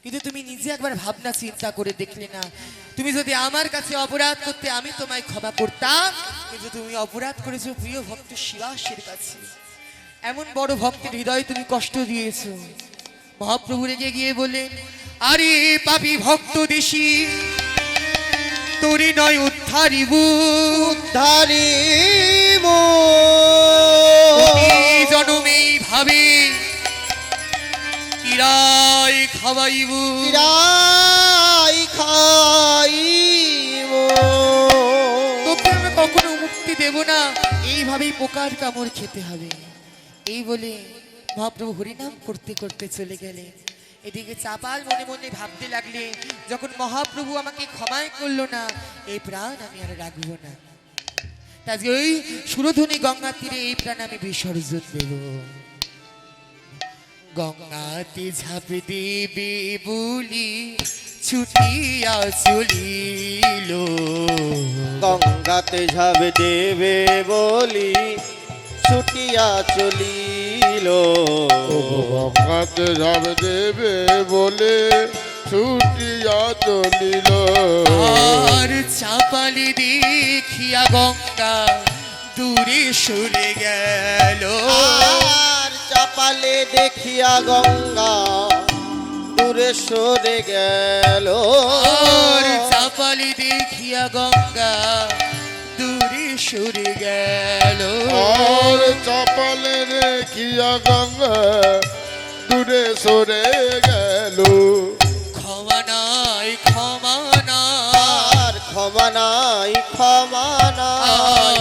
কিন্তু তুমি নিজে একবার ভাবনা চিন্তা করে দেখলে না, তুমি যদি আমার কাছে অপরাধ করতে আমি তোমায় ক্ষমা করতাম, কিন্তু তুমি অপরাধ করেছো প্রিয় ভক্ত শিবাসের কাছে। এমন বড় ভক্তের হৃদয়ে তুমি কষ্ট দিয়েছো। মহাপ্রভু রেগে গিয়ে বললেন, আরে পাপী ভক্ত দেশি তোরে নয় উদ্ধারিব, ধারিব জনমেই ভাবে কিরাই খাওয়াইব, কিরাই খাইব। তোকে আমি কখনো মুক্তি দেব না, এইভাবেই পোকার কামড় খেতে হবে। এই বলে মহাপ্রভু হরিনাম করতে করতে চলে গেলে। এদিকে চাপাল মনে মনে ভাবতে লাগলে, যখন মহাপ্রভু আমাকে ক্ষমাই করলো না, এই প্রাণ আমি আর রাখবো না। আজকে ওই সুরধনী গঙ্গা তীরে এই প্রাণ আমি বিসর্জন দেব। গঙ্গাতে ঝাঁপ দেবে বলি ছুটিয়া চলিল, গঙ্গাতে ঝাঁপ দেবে বলি ছুটিয়া চলিল। গঙ্গাতে ঝাঁপ দেবে বলে ছুটিয়া চলিল। আর চাপালি দেখিয়া গঙ্গা দূরে সরে গেল, আর চাপালে দেখিয়া গঙ্গা দূরে সরে গেল। আর চাপালি দেখিয়া গঙ্গা দূরে সরে গেল। আর চাপালে দেখিয়া গঙ্গা দূরে সরে গেল। ক্ষমা নাই ক্ষমা নাই, আর ক্ষমা নাই ক্ষমা নাই,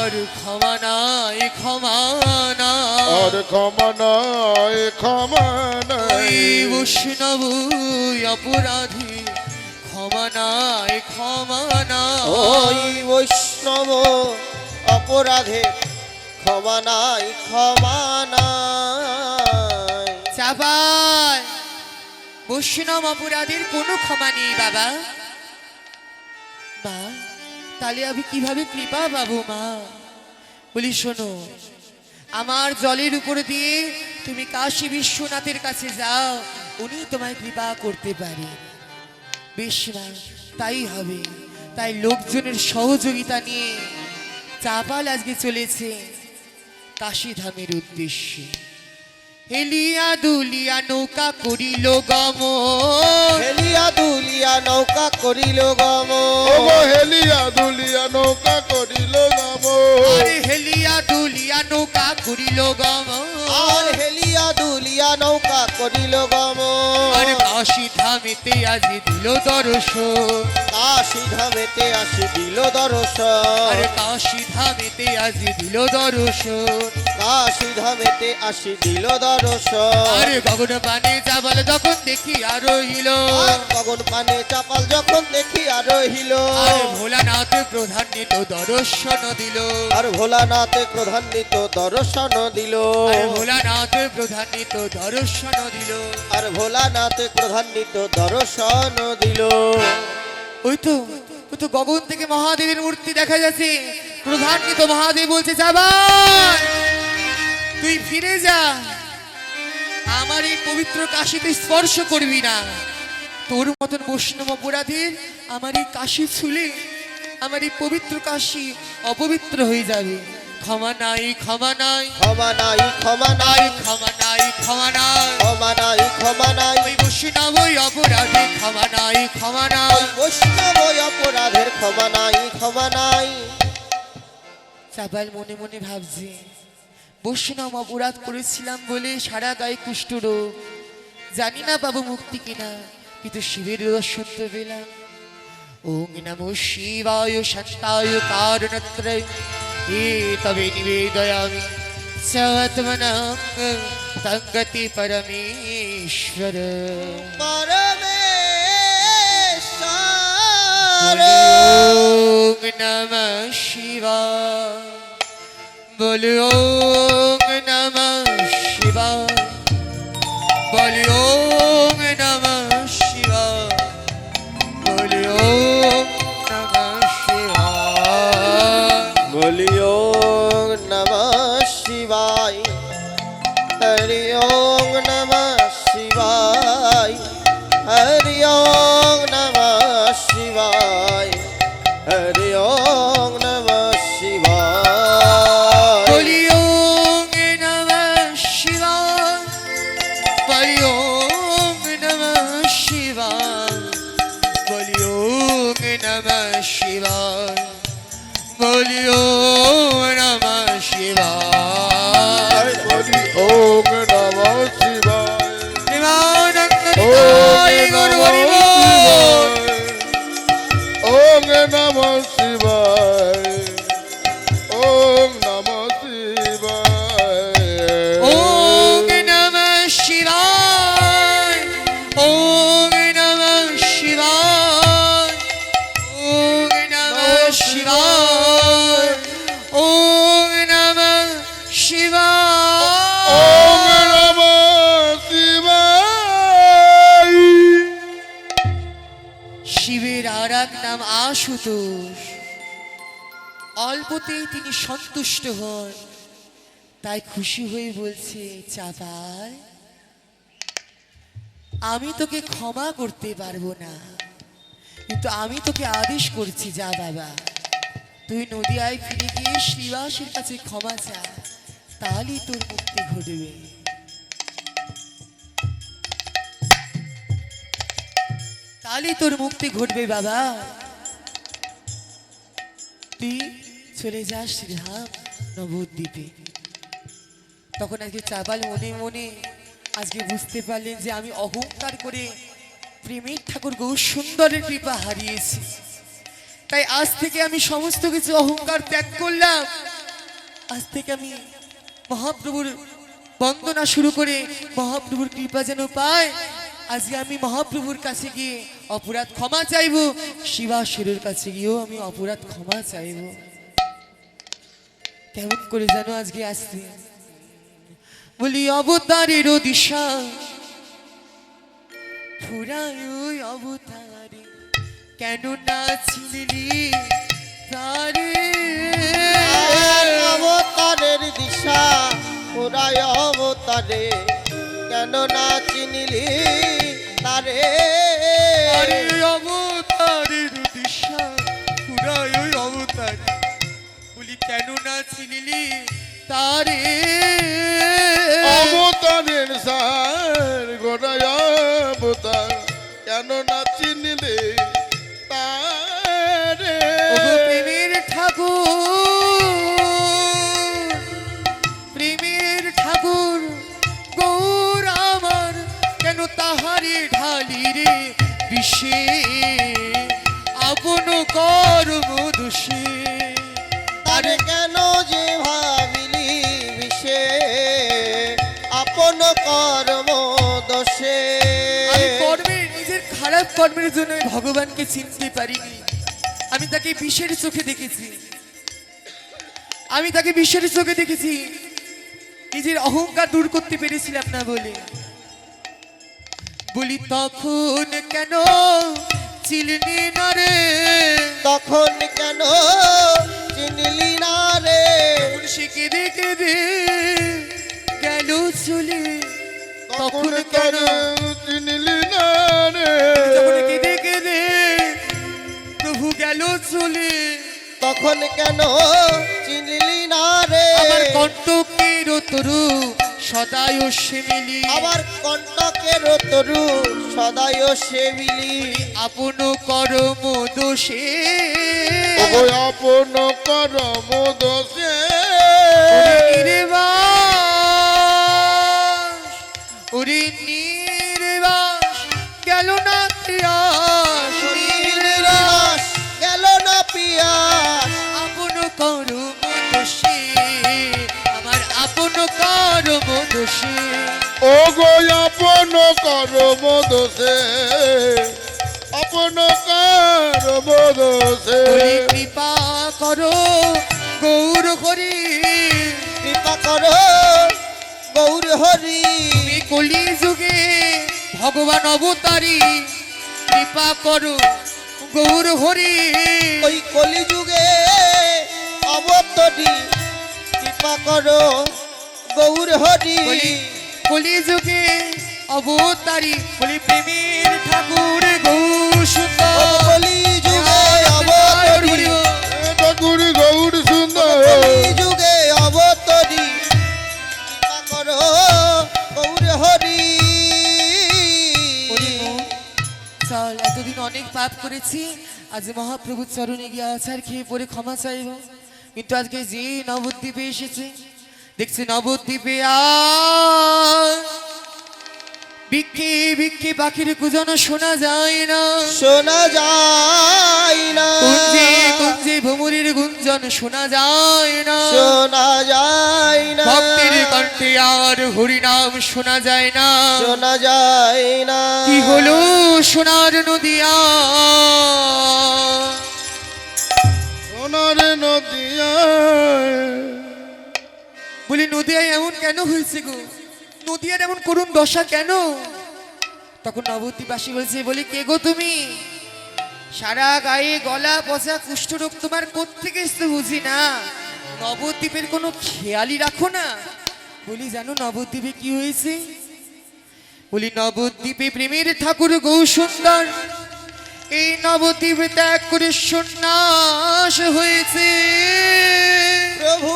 আর ক্ষমা নাই ক্ষমা নাই, আর ক্ষমা নাই ক্ষমা নাই। ওই বৈষ্ণব অপরাধী ক্ষমা নাই ক্ষমা নাই। ওই বৈষ্ণব অপরাধে ক্ষমা নাই ক্ষমা নাই। চাপাল বৈষ্ণব অপরাধীর কোনো ক্ষমা নেই বাবা। মা তাহলে আমি কিভাবে কৃপা পাবো মা? বলি শোনো, আমার জলের উপর দিয়ে তুমি কাশী বিশ্বনাথের কাছে যাও, উনি তোমায় কৃপা করতে পারে। বেশ মা, তাই হবে। তাই লোকজনের সহযোগিতা নিয়ে চাপাল আজকে চলেছে কাশীধামের উদ্দেশ্যে। হেলিয়া দুলিয়া নৌকা করিল গমন, হেলিয়া দুলিয়া নৌকা করিল গমন। ওগো হেলিয়া দুলিয়া নৌকা করিল গমন। আরে হেলিয়া দুলিয়া নৌকা করিল গমন, আর হেলিয়া দুলিয়া নৌকা করিল গমন। আরে কাশী ধামেতে আজি দিল দর্শন, কাশী ধামেতে আসি দিল দর্শন। আরে কাশী ধামেতে আজি দিল দর্শন। কাশী ধামেতে আসি দিল দর্শন। আরে গগন পানে চাপাল যখন দেখি আর রহিল, আর গগন পানে চাপাল যখন দেখি আর রহিল। আরে ভোলানাথ প্রধান্বিত দর্শন দিল, আর ভোলানাথে প্রধান্বিত দর্শন দিল। আরে ভোলানাথ প্রধান্বিত দর্শন দিল। আর ভোলানাথে প্রধান্বিত দর্শন দিল। ওই তো ওই তো গগন থেকে মহাদেবের মূর্তি দেখা যাচ্ছে। প্রধান্বিত মহাদেব বলছে চাপাল তুই ফিরে যা, আমার এই পবিত্র কাশীতে স্পর্শ করবি না। তোর মতন বৈষ্ণব অপরাধীর আমার এই কাশী ছুলে আমার এই পবিত্র কাশী অপবিত্র হয়ে যাবে। ক্ষমা নাই ক্ষমা নাই, ক্ষমা নাই ক্ষমা নাই, নাই ক্ষমা নাই ক্ষমা নাই, ক্ষমা নাই ক্ষমা নাই। ওই বৈষ্ণব অপরাধী ক্ষমা নাই ক্ষমা নাই। বৈষ্ণব অপরাধের ক্ষমা নাই ক্ষমা নাই। চাপাল মনে মনে ভাবছে, বৈষ্ণব অপরাধ করেছিলাম বলে সারা গায়ে কুষ্ঠরোগ, জানি না পাবো মুক্তি কিনা, কিন্তু শিবের দর্শন তো পেলাম। ওং নমো শিবায় শান্তায় কারণত্রয় তবে নিবেদয়ামি সত্মনাং তঙ্গতি পরমেশ্বর। পরমেশ্বর ওং নমঃ শিবায় বলি ওম নমঃ শিবায়, বলি ওম নমঃ শিবায়, বলি ওম নমঃ শিবায়। बोली ओम नमः शिवाय, हरि ओम नमः शिवाय, हरि ओम नमः शिवाय, हरि ओम नमः शिवाय। বলি ওম নমঃ শিবায়, বলি ওম নমঃ শিবায়, বলি ওম নমঃ শিবায়, বলি ওম নমঃ শিবায়। বলি ওম নমঃ শিবায়, প্রেমানন্দ ওম নিতাই গৌর নমঃ হরি বল। শিবায়, ওম নমঃ শিবায়, ওম নমঃ শিবায়। ওম নমঃ শিবায়, ওম নমঃ শিবায়, ওম নমঃ শিবায়, ওম নমঃ শিবায়। ওম নমঃ শিবায়। শিবের আর এক নাম আশুতোষ। অল্পতেই তিনি সন্তুষ্ট হন, তাই খুশি হয়ে বলছে, চাপাই আমি তোকে ক্ষমা করতে পারবো না, কিন্তু আমি তোকে আদেশ করছি, যা বাবা তুই নদিয়ায় ফিরে গিয়ে শ্রীবাসের কাছে ক্ষমা চা, তাহলেই তোর মুক্তি ঘটবে। তাহলেই তোর মুক্তি ঘটবে বাবা। তুই চলে যাস শ্রীধাম নবদ্বীপে। তখন আজকে চাপাল মনে মনে আজকে বুঝতে পারলেন যে আমি অহংকার করে প্রেমের ঠাকুর গৌর সুন্দরের কৃপা হারিয়েছি, তাই আজ থেকে আমি সমস্ত কিছু অহংকার ত্যাগ করলাম। আজ থেকে আমি মহাপ্রভুর বন্দনা শুরু করে মহাপ্রভুর কৃপা যেন পাই। আজকে আমি মহাপ্রভুর কাছে গিয়ে অপরাধ ক্ষমা চাইব, শিবাশিরের কাছে গিয়েও আমি অপরাধ ক্ষমা চাইব। কেমন করে যেন আজকে আসছে, বলি অবতারের দিশা ফুরায় ওই অবতারে, কেন না চিনলি তারে। অবতারের দিশা পুরায় অবতারে, কেন না চিনিলি তারে। আরে অবতারের দিশা ফুরায় ওই অবতারে, বলি কেন না চিনলি তারে। অবতারের সার গোড়ায় অবতার, কেন না চিনলে তারে। ওগো প্রেমের ঠাকুর, প্রেমের ঠাকুর গৌর আমার, কেন তাহারে ঢালি রে বিষে আপন কর্ম দোষে। তারে কেন যে ভাবিলি বিষে আপন কর্ম দোষে। আমি কর্মের, নিজের খারাপ কর্মের জন্য আমি ভগবানকে চিনতে পারিনি। আমি তাকে বিষের চোখে দেখেছি, আমি তাকে বিষের চোখে দেখেছি, নিজের অহংকার দূর করতে পেরেছিলাম না বলে। বলি তখন কেন চিনলি না রে, তখন কেন চিনলি না রে। তখন সে কেঁদে কেঁদে গেল চলে। তখন কেন চিনলি না রে। তখন কেঁদে কেঁদে প্রভু গেল চলে। তখন কেন চিনলি না রে। আমার কণ্টকের তরু সদায় সেমিলি, আবার কণ্টকের তরু সদায় সেবিলি। আপন কর্ম দোষে। ওগো আপন কর্ম দোষে। ওরে নির্বাস, ওরে নির্বাস গেল না তিয়াস। নির্বাস গেল না পিয়াস। আপন কর্ম দোষে, আমার আপন কর্ম দোষে। ওগো আপন কর্ম দোষে, আপন কর্ম দোষে। ওরে কৃপা করো গৌর হরি কৃপা করো গৌর হরি তুমি কলি যুগে ভগবান অবতারী কৃপা করো গৌর হরি ওই কলিযুগে অবতরী কৃপা করো গৌর হরি কলি যুগে অবতারী বলি প্রেমের ঠাকুর গৌর সুন্দর কলিযুগে অবতরী ঠাকুর গৌর সুন্দর কলিযুগে অবতরী কৃপা করো গৌর হরি চল এতদিন অনেক পাপ করেছি আজ মহাপ্রভুর চরণে গিয়ে আচার খেয়ে পরে ক্ষমা চাইব কিন্তু আজকে যে নবদ্বীপে এসেছে দেখছি নবদ্বীপে আর বিক্ষে বিক্ষে পাখির কুজানো শোনা যায় না শোনা যায় না কুঞ্জে কুঞ্জে ভ্রমরের গুঞ্জন শোনা যায় না শোনা যায় না ভক্তের কণ্ঠে আর হরিনাম শোনা যায় না শোনা যায় না কি হলো সোনার নদিয়া সোনার নদিয়া বলি নদিয়ায় এমন কেন হয়েছে গো নদিয়ার এমন করুণ দশা কেন তখন নবদ্বীপবাসী বলছে বলি কে গো তুমি সারা গায়ে গলা পচা কুষ্ঠরোগ তোমার কোত্থেকে এসছে বুঝি না নবদ্বীপের কোনো খেয়ালই রাখো না বলি জানো নবদ্বীপে কি হয়েছে বলি নবদ্বীপে প্রেমের ঠাকুর গৌর সুন্দর এই নবদ্বীপে ত্যাগ করে সন্ন্যাস হয়েছে প্রভু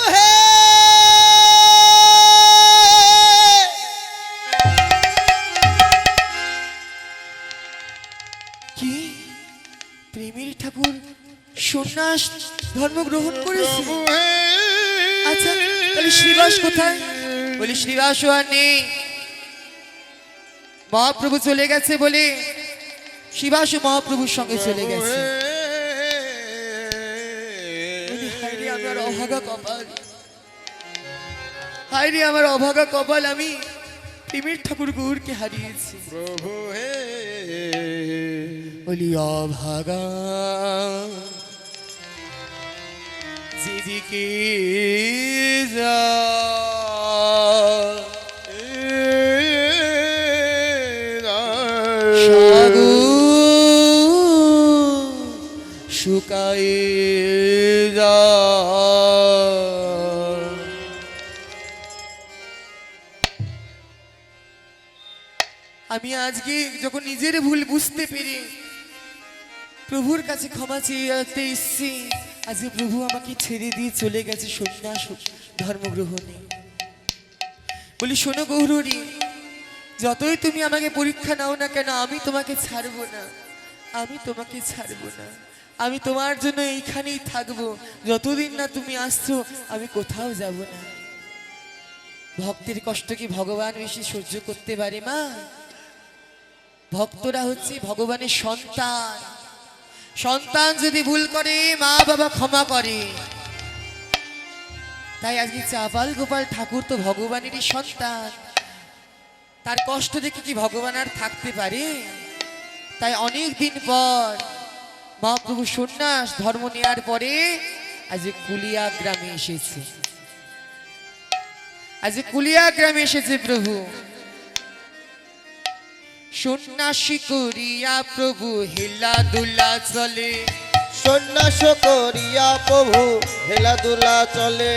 হে কি প্রেমের ঠাকুর সন্ন্যাস ধর্ম গ্রহণ করেছে প্রভু হে আচ্ছা তাহলে শ্রীবাস কোথায় বলি শ্রীবাস আর নেই মহাপ্রভু চলে গেছে বলে শ্রীবাস মহাপ্রভুর সঙ্গে চলে গেছে বলি, হায় রে আমার অভাগা কপাল হায় রে আমার অভাগা কপাল আমি প্রেমের ঠাকুর গৌরকে হারিয়েছি প্রভু হে বলি অভাগা যেদিকে যা সাগু শুকায়ে যা আমি আজকে যখন নিজের ভুল বুঝতে পেরে প্রভুর কাছে ক্ষমা চেয়ে এসেছি আজকে প্রভু আমাকে ছেড়ে দিয়ে চলে গেছে সন্ন্যাস ধর্মগ্রহণে বলি শোনো গৌরী যতই তুমি আমাকে পরীক্ষা নাও না কেন আমি তোমাকে ছাড়বো না আমি তোমাকে ছাড়বো না আমি তোমার জন্য এইখানেই থাকবো যতদিন না তুমি আসছো আমি কোথাও যাব না ভক্তের কষ্ট কি ভগবান বেশি সহ্য করতে পারে মা ভক্তরা হচ্ছে ভগবানের সন্তান সন্তান যদি ভুল করে মা বাবা ক্ষমা করে তাই আজকে চাপাল গোপাল ঠাকুর তো ভগবানেরই সন্তান তার কষ্ট দেখে কি ভগবান আর থাকতে পারে তাই অনেক দিন পর মহাপ্রভু সন্ন্যাস ধর্ম নেওয়ার পরে আজ কুলিয়া গ্রামে এসেছে আজ কুলিয়া গ্রামে এসেছে প্রভু সন্ন্যাসী করিয়া প্রভু হেলা দুলা চলে সন্ন্যাস করিয়া প্রভু হেলাদুলা চলে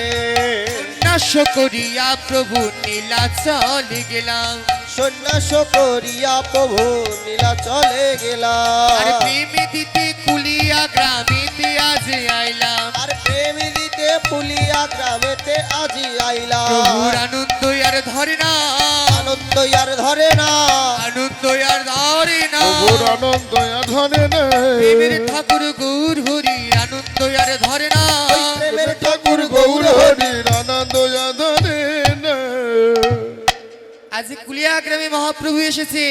সন্ন্যাস করিয়া প্রভু নীলা চলে গেলাম সন্ন্যাস করিয়া প্রভু নীলা চলে আর গেলাম প্রেমে দিতে কুলিয়া গ্রামেতে আজ আইলাম আর প্রেম দিতে পুলিয়া গ্রামেতে আজি আইলাম প্রভুর আনন্দ আর ধরে না আনন্দ আর ধরে না আনন্দ আর ধরে না প্রভুর আনন্দ ধরে না প্রেমের ঠাকুর গৌর হরি আনন্দ আর ধরে না ওই প্রেমের ঠাকুর গৌর হরির আনন্দ ধরে না আজ কুলিয়া গ্রামে মহাপ্রভু এসেছে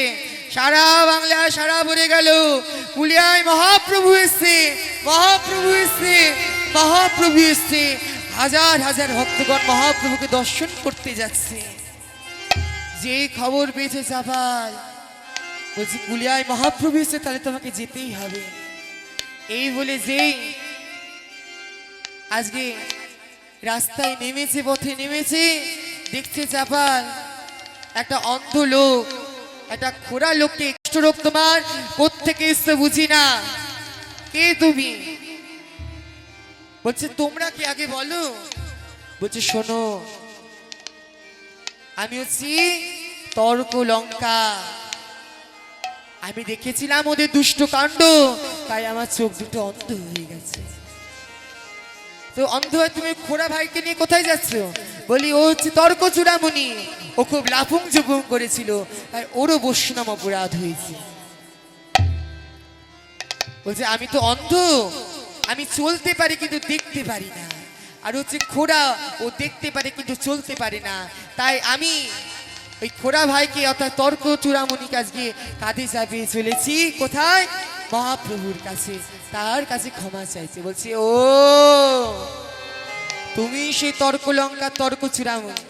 সারা বাংলায় সারা ভরে গেল কুলিয়ায় মহাপ্রভু এসছে মহাপ্রভু এসছে মহাপ্রভু এসছে হাজার হাজার ভক্তগণ মহাপ্রভুকে দর্শন করতে যাচ্ছে যে খবর পেয়েছে চাপাল বলছি কুলিয়ায় মহাপ্রভু এসছে তাহলে তোমাকে যেতেই হবে এই বলে যেই আজকে রাস্তায় নেমেছে, পথে নেমেছে, দেখছে চাপাল একটা অন্ধ লোক, একটা খোড়া লোককে, রোগ তোমার কোত্থেকে এসছে বুঝি না, কে তুমি? বলছে তোমরা কি আগে বলো। বলছে শোনো, আমি হচ্ছি তর্ক লঙ্কা, আমি দেখেছিলাম ওদের দুষ্ট কাণ্ড, তাই আমার চোখ দুটো অন্ধ হয়ে গেছে। তো অন্ধ হয়ে তুমি খোড়া ভাইকে নিয়ে কোথায় যাচ্ছ? বলি ও হচ্ছে তর্ক চূড়ামণি, ও খুব লাফুং জুপুং করেছিল, আর ওরও বৈষ্ণব অপরাধ হয়েছে। বলছে আমি তো অন্ধ, আমি চলতে পারি কিন্তু দেখতে পারি না, আর হচ্ছে খোড়া, ও দেখতে পারে কিন্তু চলতে পারে না, তাই আমি ওই খোড়া ভাইকে অর্থাৎ তর্ক চূড়ামণিকে আজকে কাঁধে চাপিয়ে চলেছি। কোথায়? মহাপ্রভুর কাছে, তার কাছে ক্ষমা চাইছে। বলছে ও তুমি সেই তর্ক লঙ্কা, তর্ক চূড়ামণি,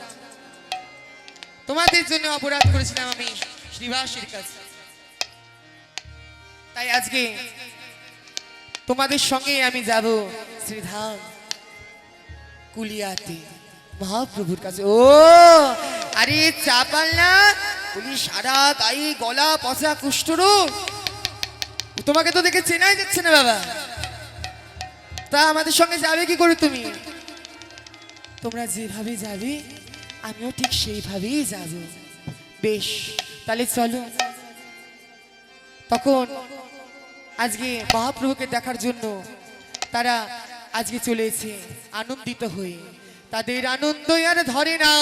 তোমাদের জন্য অপরাধ করেছিলাম আমি শ্রীবাসের কাছে, তাই আজকে তোমাদের সঙ্গে আমি যাব শ্রীধাম কুলিয়াতে মহাপ্রভুর কাছে। ও আরে চাপাল না, উনি সারা গায়ে গলা পচা কুষ্ঠরোগ, তোমাকে তো দেখে চেনাই যাচ্ছে না বাবা, তা আমাদের সঙ্গে যাবে কি করে তুমি? তোমরা যেভাবে যাবে আমিও ঠিক সেইভাবেই যাব। বেশ তাহলে চলো। তখন আজকে মহাপ্রভুকে দেখার জন্য তারা আজকে চলেছে আনন্দিত হয়ে, তাদের আনন্দ আর ধরে না,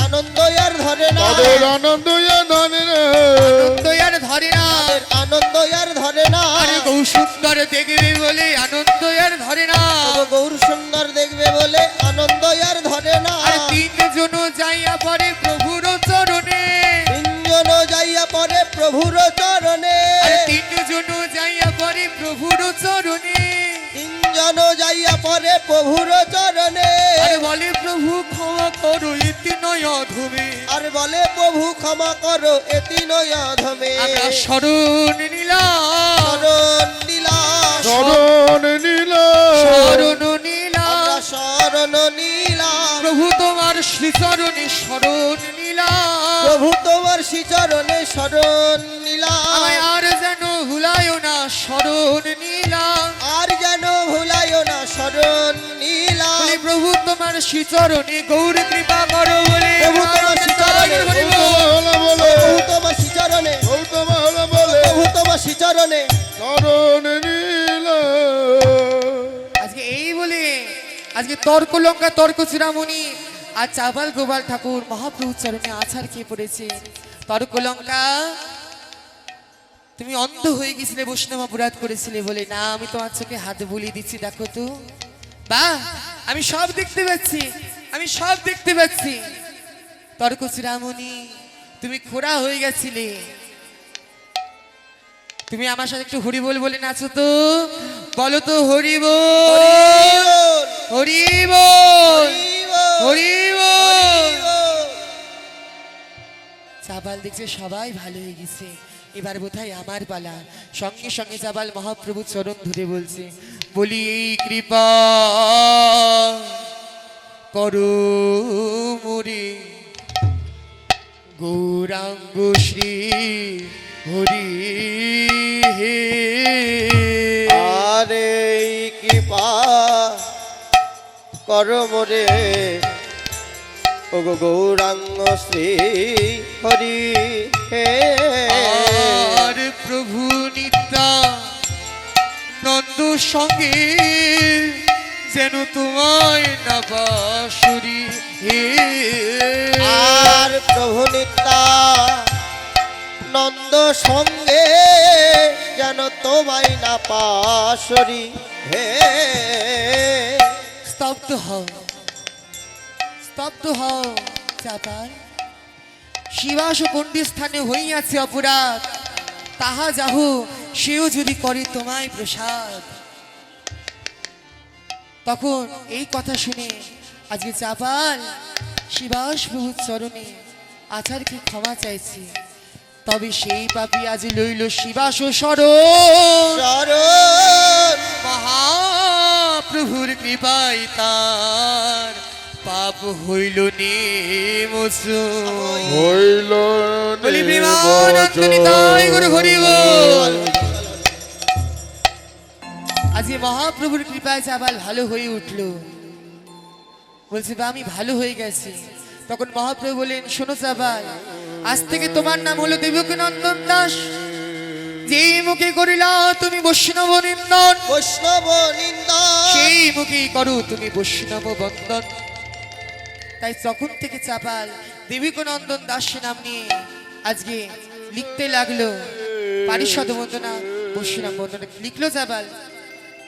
আনন্দ আর ধরে না, তাদের আনন্দ আর ধরে না, আনন্দ আর ধরে না, তাদের আনন্দ আর ধরে না, আরে গৌ সুন্দর দেখবে বলে আনন্দ আর ধরে না, তবু গৌর সুন্দর দেখবে বলে আনন্দ আর ধরে না। আর তিনজন যাইয়া পরে প্রভুর চরণে, তিনজন যাইয়া পরে প্রভুর চরণে, আরে তিনজন যাইয়া পরে প্রভুর চরণে, তিনজন যাইয়া পরে প্রভুর চরণে, আর বলে প্রভু ক্ষমা করো ইতি নয় অধমে, আর বলে প্রভু ক্ষমা করো এতি নয় অধমে, আমরা শরণ নিলাম, শরণ নিলাম, শরণ নীল, শরণ নিলাম, আমরা শরণ নিলাম, প্রভু তোমার শ্রীচরণে শরণ নিলাম, প্রভু তোমার শ্রীচরণে শরণ নিলাম, আমায় আর যেন ভুলায় না শরণ নিলাম, আর যেন ভুলাইও না শরণ নিলাম, বলে প্রভু তোমার শ্রীচরণে গৌর কৃপা করো বলে, প্রভু তোমার শ্রীচরণে, প্রভু তোমার শ্রীচরণে, গৌতম হল বলে প্রভু তোমার শ্রীচরণে শরণ নীল। আজকে এই বলে আজকে তর্ক লঙ্কা, তর্ক চূড়ামণি আর চাপাল গোপাল ঠাকুর মহাপ্রভুর চরণে আছাড় খেয়ে পড়েছে। তর্ক লঙ্কা তুমি অন্ধ হয়ে গেছিলে, বৈষ্ণব অপরাধ করেছিলে বলে, না আমি তোমার চোখে হাত বুলিয়ে দিচ্ছি, দেখো তো বাহ, আমি সব দেখতে পাচ্ছি, আমি সব দেখতে পাচ্ছি। তর্ক চূড়ামণি তুমি খোড়া হয়ে গেছিলে, তুমি আমার সাথে একটু হরি বল বলে নাচো তো, বলো তো হরি বল, হরি বল, হরি বল। চাবাল দেখছে সবাই ভালো হয়ে গেছে, এবার বোধহয় আমার পালা। সঙ্গে সঙ্গে চাবাল মহাপ্রভু চরণ ধরে বলছে, বলি এই কৃপা করো মোরে গৌরাঙ্গ শ্রী হরি হে। আরে কৃপা করো মোরে ও গো গৌরাঙ্গ শ্রী হরি হে। আর প্রভু নিত্যা নন্দ সঙ্গে যেন তোমায় না বাসুরি হে। আর প্রভু নিত্যা নন্দ সঙ্গে যেন তোমায় না পাশরি হে। স্তব্ধ হও, স্তব্ধ হও চাপাল। শিবাস কোনটি স্থানে হইয়াছে অপরাধ, তাহা যাহ সেও যদি করে তোমায় প্রসাদ। তখন এই কথা শুনে আজকে চাপাল শিবাস প্রভুর চরণে আচারকে ক্ষমা চাইছে। তবে সেই পাপী আজ লইল শিবাস শরণ শরণ মহাপ্রভু মহাপ্রভুর কৃপায় তার পাপ হইল নিমোচন। হইল বলি প্রেমানন্দ নিতাই গুরু হরি বল। আজকে মহাপ্রভুর কৃপায় চাবাল ভালো হয়ে উঠলো, বলছে বা আমি ভালো হয়ে গেছি। তখন মহাপ্রভু বলেন, শোনো চাবাল, আজ থেকে তোমার নাম হলো দেবকী নন্দন দাস। যেই মুখে করিলা তুমি বৈষ্ণব নিন্দন, বৈষ্ণব নিন্দন সেই মুখেই করো তুমি বৈষ্ণব বন্দন। তাই তখন থেকে চাপাল দেবকী নন্দন দাস নাম নিয়ে আজকে লিখতে লাগলো পারিষদ বন্দনা বৈষ্ণব বন্দনা লিখলো চাপাল।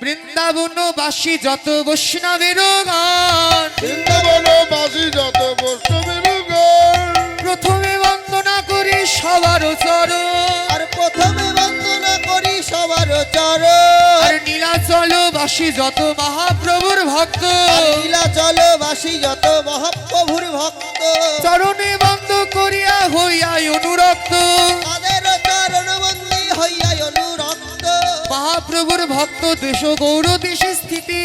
বৃন্দাবনবাসী যত বৈষ্ণবের গান, বৃন্দাবনবাসী যত বৈষ্ণবের গান, প্রথমে বন্দনা করি সবার চরণ। আর প্রথমে বন্দনা করি সবার চরণ। আর নীলাচলবাসী যত মহাপ্রভুর ভক্ত, নীলাচলবাসী যত মহাপ্রভুর ভক্ত, চরণে বন্ধ করিয়া হইয়া অনুরক্ত। তাদের চরণ বন্দী হইয়া অনুরক্ত। মহাপ্রভুর ভক্ত দেশ গৌর দেশে স্থিতি,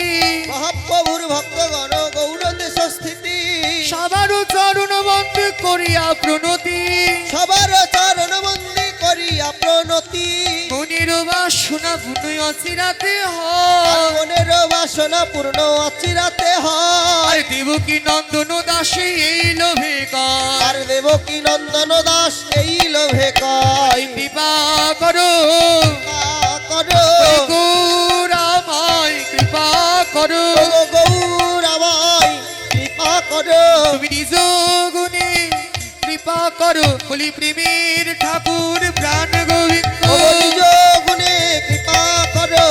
মহাপ্রভুর ভক্তগণ গৌর দেশ স্থিতি। সবার চরণ বন্ধ করিয়া প্রণতি। সবার চরণ বন্দী করিয়া প্রণতি। মনের বাসনা পূর্ণ অচিরাতে আর হয়। মনের বাসনা পূর্ণ অচিরাতে হয়। আর দেবকী নন্দন দাসে এই লোভে কর, আর দেবকী নন্দন দাস এই লোভে কয়, কৃপা করো করো গৌরামায়, কৃপা করো ও গৌর আমায় কৃপা করো। তুমি নিজ গুণে কৃপা করো। বলি প্রেমের ঠাকুর প্রাণ গোবিন্দ, ও নিজ গুণে কৃপা করো।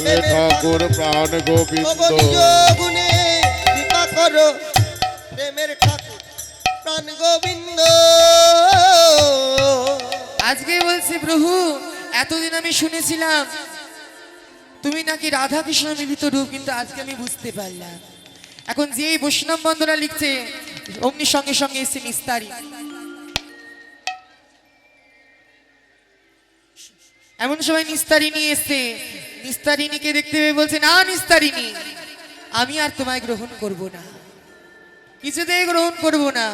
হে ঠাকুর প্রাণ ও গোবিন্দ, নিজ গুণে কৃপা করো। প্রেমের ঠাকুর প্রাণ গোবিন্দ। আজকে বলছে প্রভু, এতদিন আমি শুনেছিলাম তুমি নাকি রাধা কৃষ্ণ মিলিত রূপ, কিন্তু আজকে আমি বুঝতে পারলাম। এখন যে এই বৈষ্ণব বন্দনা লিখছে অমনি সঙ্গে সঙ্গে এসে নিস্তারি। এমন সময় নিস্তারিণী এসছে, নিস্তারিণীকে দেখতে পেয়ে বলছে, না নিস্তারিণী, আমি আর তোমায় গ্রহণ করব না, কিছুতেই গ্রহণ করব না।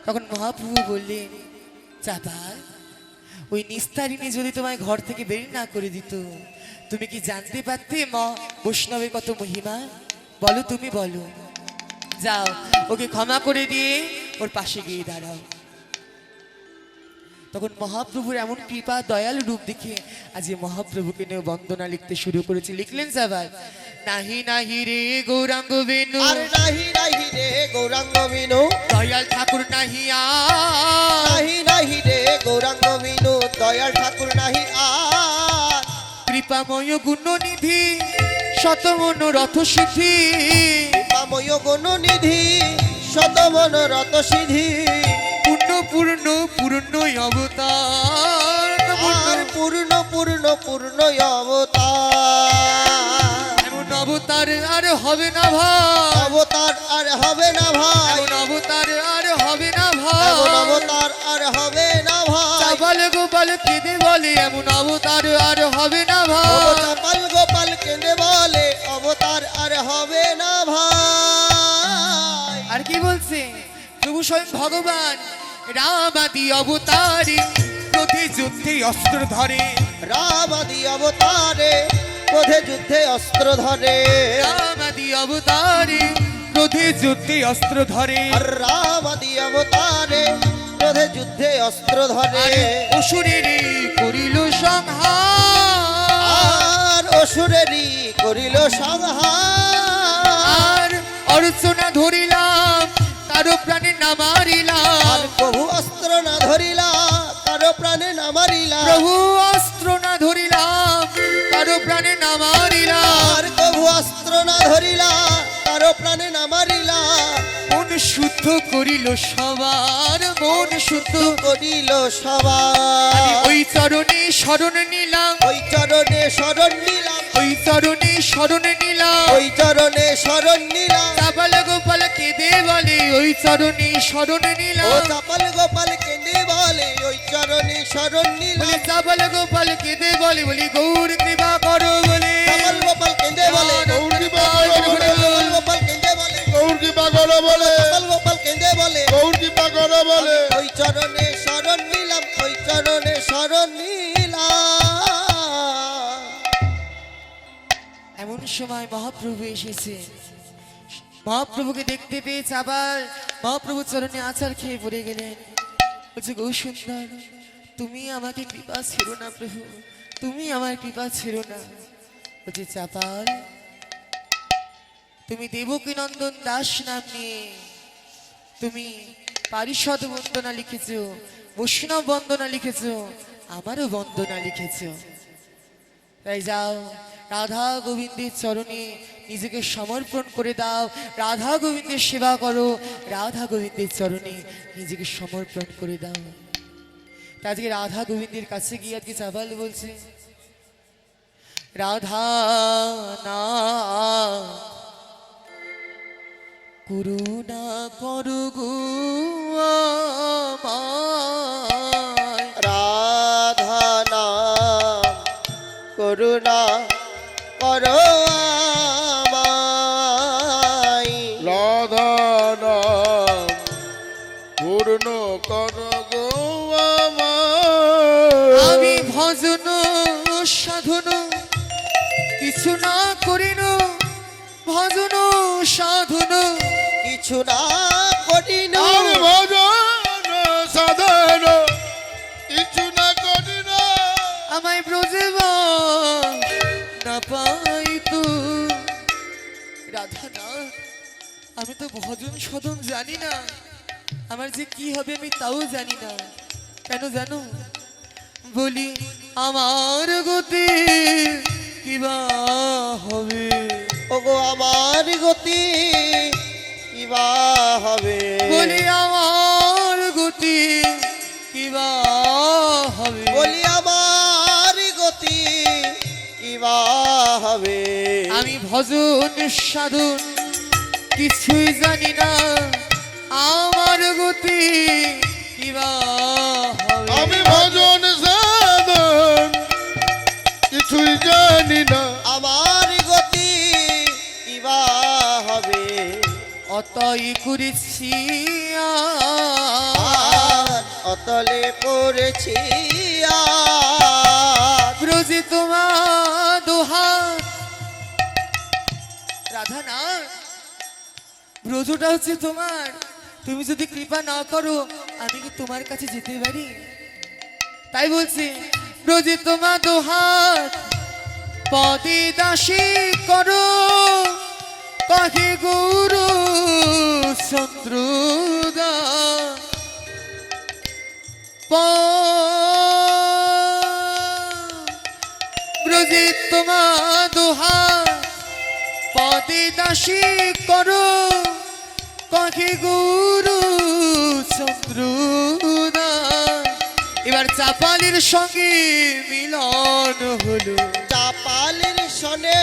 তখন মহাপ্রভু বললেন, চাপাল, ওই নিস্তারিণী যদি তোমায় ঘর থেকে বের না করে দিত, তুমি কি জানতে পারতে মা বৈষ্ণবের কত মহিমা? বলো, তুমি বলো। যাও, ওকে ক্ষমা করে দিয়ে ওর পাশে গিয়ে দাঁড়াও। তখন মহাপ্রভুর এমন কৃপা দয়াল রূপ দেখে আজ মহাপ্রভুকে নিয়ে বন্দনা লিখতে শুরু করেছে। লিখলেন সবাই, নাহি নাহি রে গৌরাঙ্গ বেনু, আর নাহি নাহি রে গৌরাঙ্গ বিনু, দয়াল ঠাকুর নাহি নাহি নাহি রে গৌরাঙ্গ বিনু, দয়াল ঠাকুর নাহি আর। কৃপাময় গুণনিধি শতমন রথ সিদ্ধি, কৃপাময় গুণনিধি শত মনোরথ সিদ্ধি। পূর্ণ পূর্ণ পূর্ণ অবতার, আর পূর্ণ পূর্ণ পূর্ণ অবতার। এমন অবতার আর হবে না ভাই, অবতার আর হবে না ভাই। এমন অবতার আর হবে না এমন ভাই। অবতার আর হবে না ভাই। চাপাল গোপাল কেঁদে বলে, এমন অবতার আর হবে না ও ভাই। চাপাল গোপাল কেঁদে বলে, অবতার আর হবে না ভাই। আর কি বলছে প্রভু স্বয়ং ভগবান রামাদি অবতারে প্রতি যুদ্ধে অস্ত্র ধরে, রামাদি অবতারে ক্রোধে যুদ্ধে অস্ত্র ধরে। রামাদি অবতারে ক্রোধে যুদ্ধে অস্ত্র ধরে। আর রামাদি অবতারে ক্রোধে যুদ্ধে অস্ত্র ধরে। অসুরের করিল সংহার, আর অসুরেরই করিল সংহার। আর অর্চনা ধরিলাম কারো প্রাণে না মারিলাম। আর প্রভু অস্ত্র না ধরিলা কারো প্রাণে না মারিলা। প্রভু অস্ত্র না ধরিলাম কারো প্রাণে না মারিলাম। আর প্রভু অস্ত্র না ধরিলা কারো প্রাণে না মারিলা। মন শুদ্ধ করিল সবার, মন শুদ্ধ করিল আমি সবার। ওই চরণে শরণ নিলাম, ওই চরণে শরণ নিলাম। ওই চরণে শরণ নিলাম। ওই চরণে শরণ নিলাম। চাপাল গোপাল কেঁদে বলে, ও ওই চরণে শরণে ও নিলাম। চাপাল গোপাল কেঁদে বলে ওই চরণে শরণ নিলাম। বলি চাপাল গোপাল কেঁদে বলে বলি গৌর কৃপা করো বলে। চাপাল গোপাল কেঁদে বলে গৌর কৃপা করো বলে। চাপাল গোপাল কেঁদে বলে গৌর কৃপা করো বলে। চাপাল গোপাল কেঁদে বলে গৌর কৃপা করো বলে। ওই চরণে শরণ নিলাম ওই চরণে শরণ নিলাম। এমন সময় মহাপ্রভু এসেছে। মহাপ্রভুকে দেখতে পেয়ে চাপাল মহাপ্রভু চরণে আচার খেয়ে পড়ে গেলেন। বলছে গৌ সুন্দর, তুমি আমাকে কৃপা ছেড়ো না প্রভু, তুমি আমার কৃপা ছেড়ো না। বলছে চাপাল, তুমি দেবকী নন্দন দাস নাম নিয়ে তুমি পারিষদ বন্দনা লিখেছ, বৈষ্ণব বন্দনা লিখেছ, আমারও বন্দনা লিখেছ। তাই যাও, রাধা গোবিন্দের চরণে নিজেকে সমর্পণ করে দাও, রাধা গোবিন্দের সেবা করো, রাধা গোবিন্দের চরণে নিজেকে সমর্পণ করে দাও। তা আজকে রাধা গোবিন্দের কাছে গিয়ে আজকে চাপাল বলছে, রাধা না করুণা করো গো আমায়। রাধা নাম করুণা করো আমায়। রাধা নাম পূর্ণ কর গো আমার। আমি ভজন সাধন কিছু না করিন, ভজন সাধন কিছু না করিন আর ভজন সাধন কিছু না করি না। আমায় ব্রজে না পাই তো। রাধা না, আমি তো ভজন সাধন জানি না, আমার যে কি হবে আমি তাও জানি না। কেন জানো? বলি আমার গতি কিবা হবে। ওগো আমার গতি কিবা হবে। বলি আমার গতি কিবা হবে। বলি আমার গতি কিবা হবে। আমি ভজন সাধন কিছুই জানি না, আমার গতি কিবা হবে। আমি ভজন সাধন কিছুই জানি না। আমার গতি কিবা হবে। অতই করেছি আর অতলে পড়েছি আর। ব্রজে তোমার দোহার। রাধা না, ব্রজটা হচ্ছে তোমার, তুমি যদি কৃপা না করো আমি কি তোমার কাছে যেতে পারি? তাই বলছি ব্রজে তোমার দোহার, পদে দাসী করো কহে গুরু চন্দ্রদা। ব্রজে তোমার দোহার, পদে দাসী করো কহে গুরু চন্দ্রদা। এবার চাপালের সঙ্গে মিলন হলো। চাপালের সনে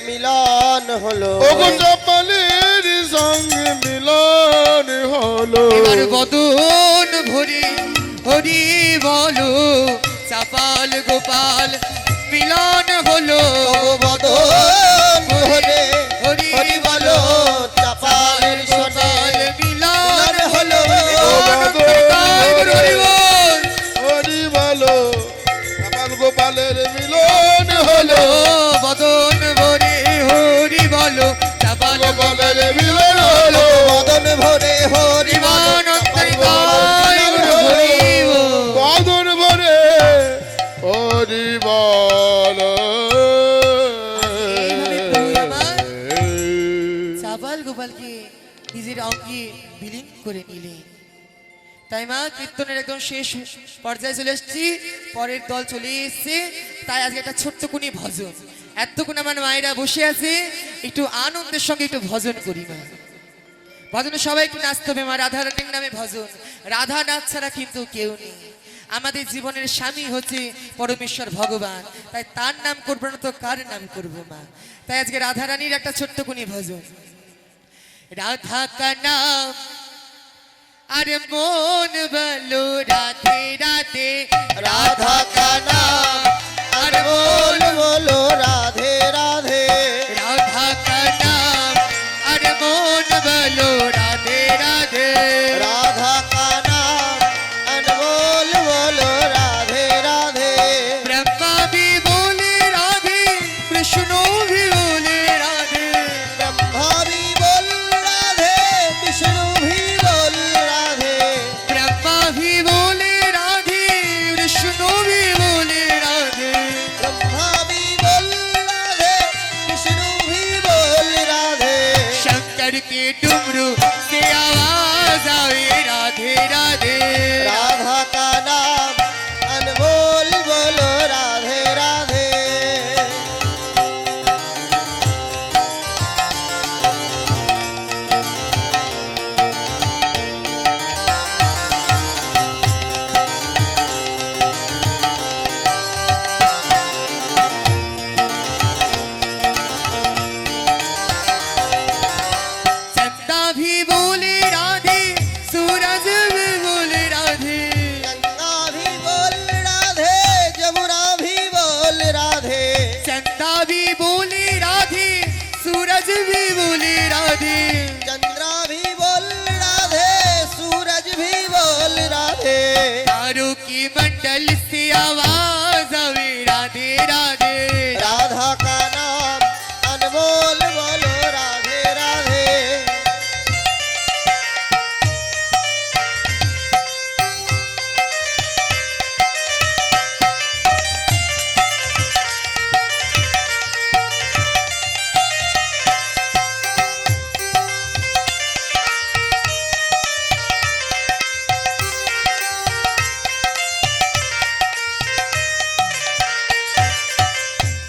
মিলন হলো। ওগো চাপালের সঙ্গে মিলন হলো। এবার বদন ভরি হরি বলো, চাপাল গোপাল মিলন হলো। বদন ভরে হরি হরি বলো চাপালের সনে মিলন হলো। হরি বলো চাপাল গোপালের মিলন হলো। বদন ভরে হরি বলো, চাপাল গোপালের মিলন হলো। বদন ভরে হরি বলো বাঁধন ভরে হরি বল। চাপাল গোপালকে নিজের অঙ্গে বিলীন করে নিলেন। তাই মা, কীর্তনের একদম শেষ পর্যায়ে চলে এসেছি, পরের দল চলে এসছে। তাই আজকে একটা ছোট্ট কুনি ভজন, এতক্ষণ আমার মায়েরা বসে আছে, একটু আনন্দের সঙ্গে একটু ভজন করি মা। ভজনে সবাই একটু নাচতে হবে মা, রাধা রানীর নামে ভজন। রাধা নাচ ছাড়া কিন্তু কেউ নেই। আমাদের জীবনের স্বামী হচ্ছে পরমেশ্বর ভগবান, তাই তার নাম করবো না তো কার নাম করবো মা? তাই আজকে রাধা রানীর একটা ছোট্ট কুনি ভজন। राधा का नाम अरे मोन बोलो राधे राधे राधा का नाम अनमोल बोलो राधे राधे राधा का नाम अरे मोन बोलो राधे राधे राधा का नाम अनमोल बोलो राधे राधे ब्रह्मा भी बोले राधे विष्णु भी बोले राधे ब्रह्मा भी बोल राधे विष्णु भी बोल राधे ब्रह्मा भी बोले राधे विष्णु भी बोले राधे ब्रह्मा भी बोल राधे विष्णु भी बोल राधे शंकर के डुमरू से आवाज आवे राधे राधे राधा का नाम अनमोल बोलो राधे राधे चंदा भी बोले राधे सूरज भी बोले राधे गंगा भी बोल राधे जमुना भी बोल राधे चंदा भी बोले राधे सूरज भी बोले राधे चंद्रा भी बोल राधे सूरज भी बोल राधे तारों की मंडल से आवाज आवे राधे राधे राधा का नाम अनमोल बोलो राधे राधे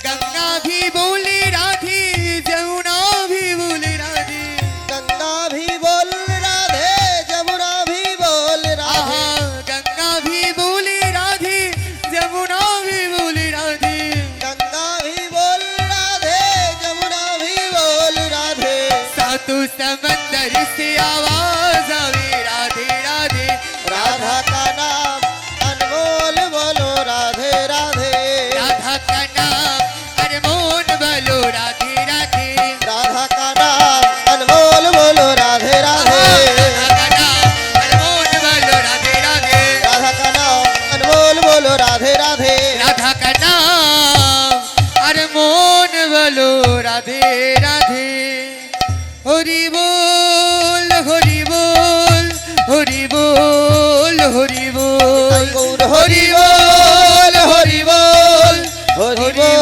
गंगा भी बोले राधे जमुना भी बोले राधे गंगा भी बोल राधे जमुना भी बोल राधे आहा गंगा भी बोले राधे जमुना भी बोले राधे गंगा भी बोल राधे जमुना भी बोल राधे सातों समंदर से आवाज आवे राधे राधे राधा का नाम अनमोल बोलो राधे राधे राधा का नाम अनमोल बोलो राधे राधे राधा का नाम अनमोल बोलो राधे राधे राधा का नाम अनमोल बोलो राधे राधे राधा का नाम अनमोल बोलो राधे राधा का नाम अनमोल बोलो राधे राधे राधे हरि बोल हरि बोल हरि बोल हरि बोल हरि बोल हरि बोल हरि बोल हरि बोल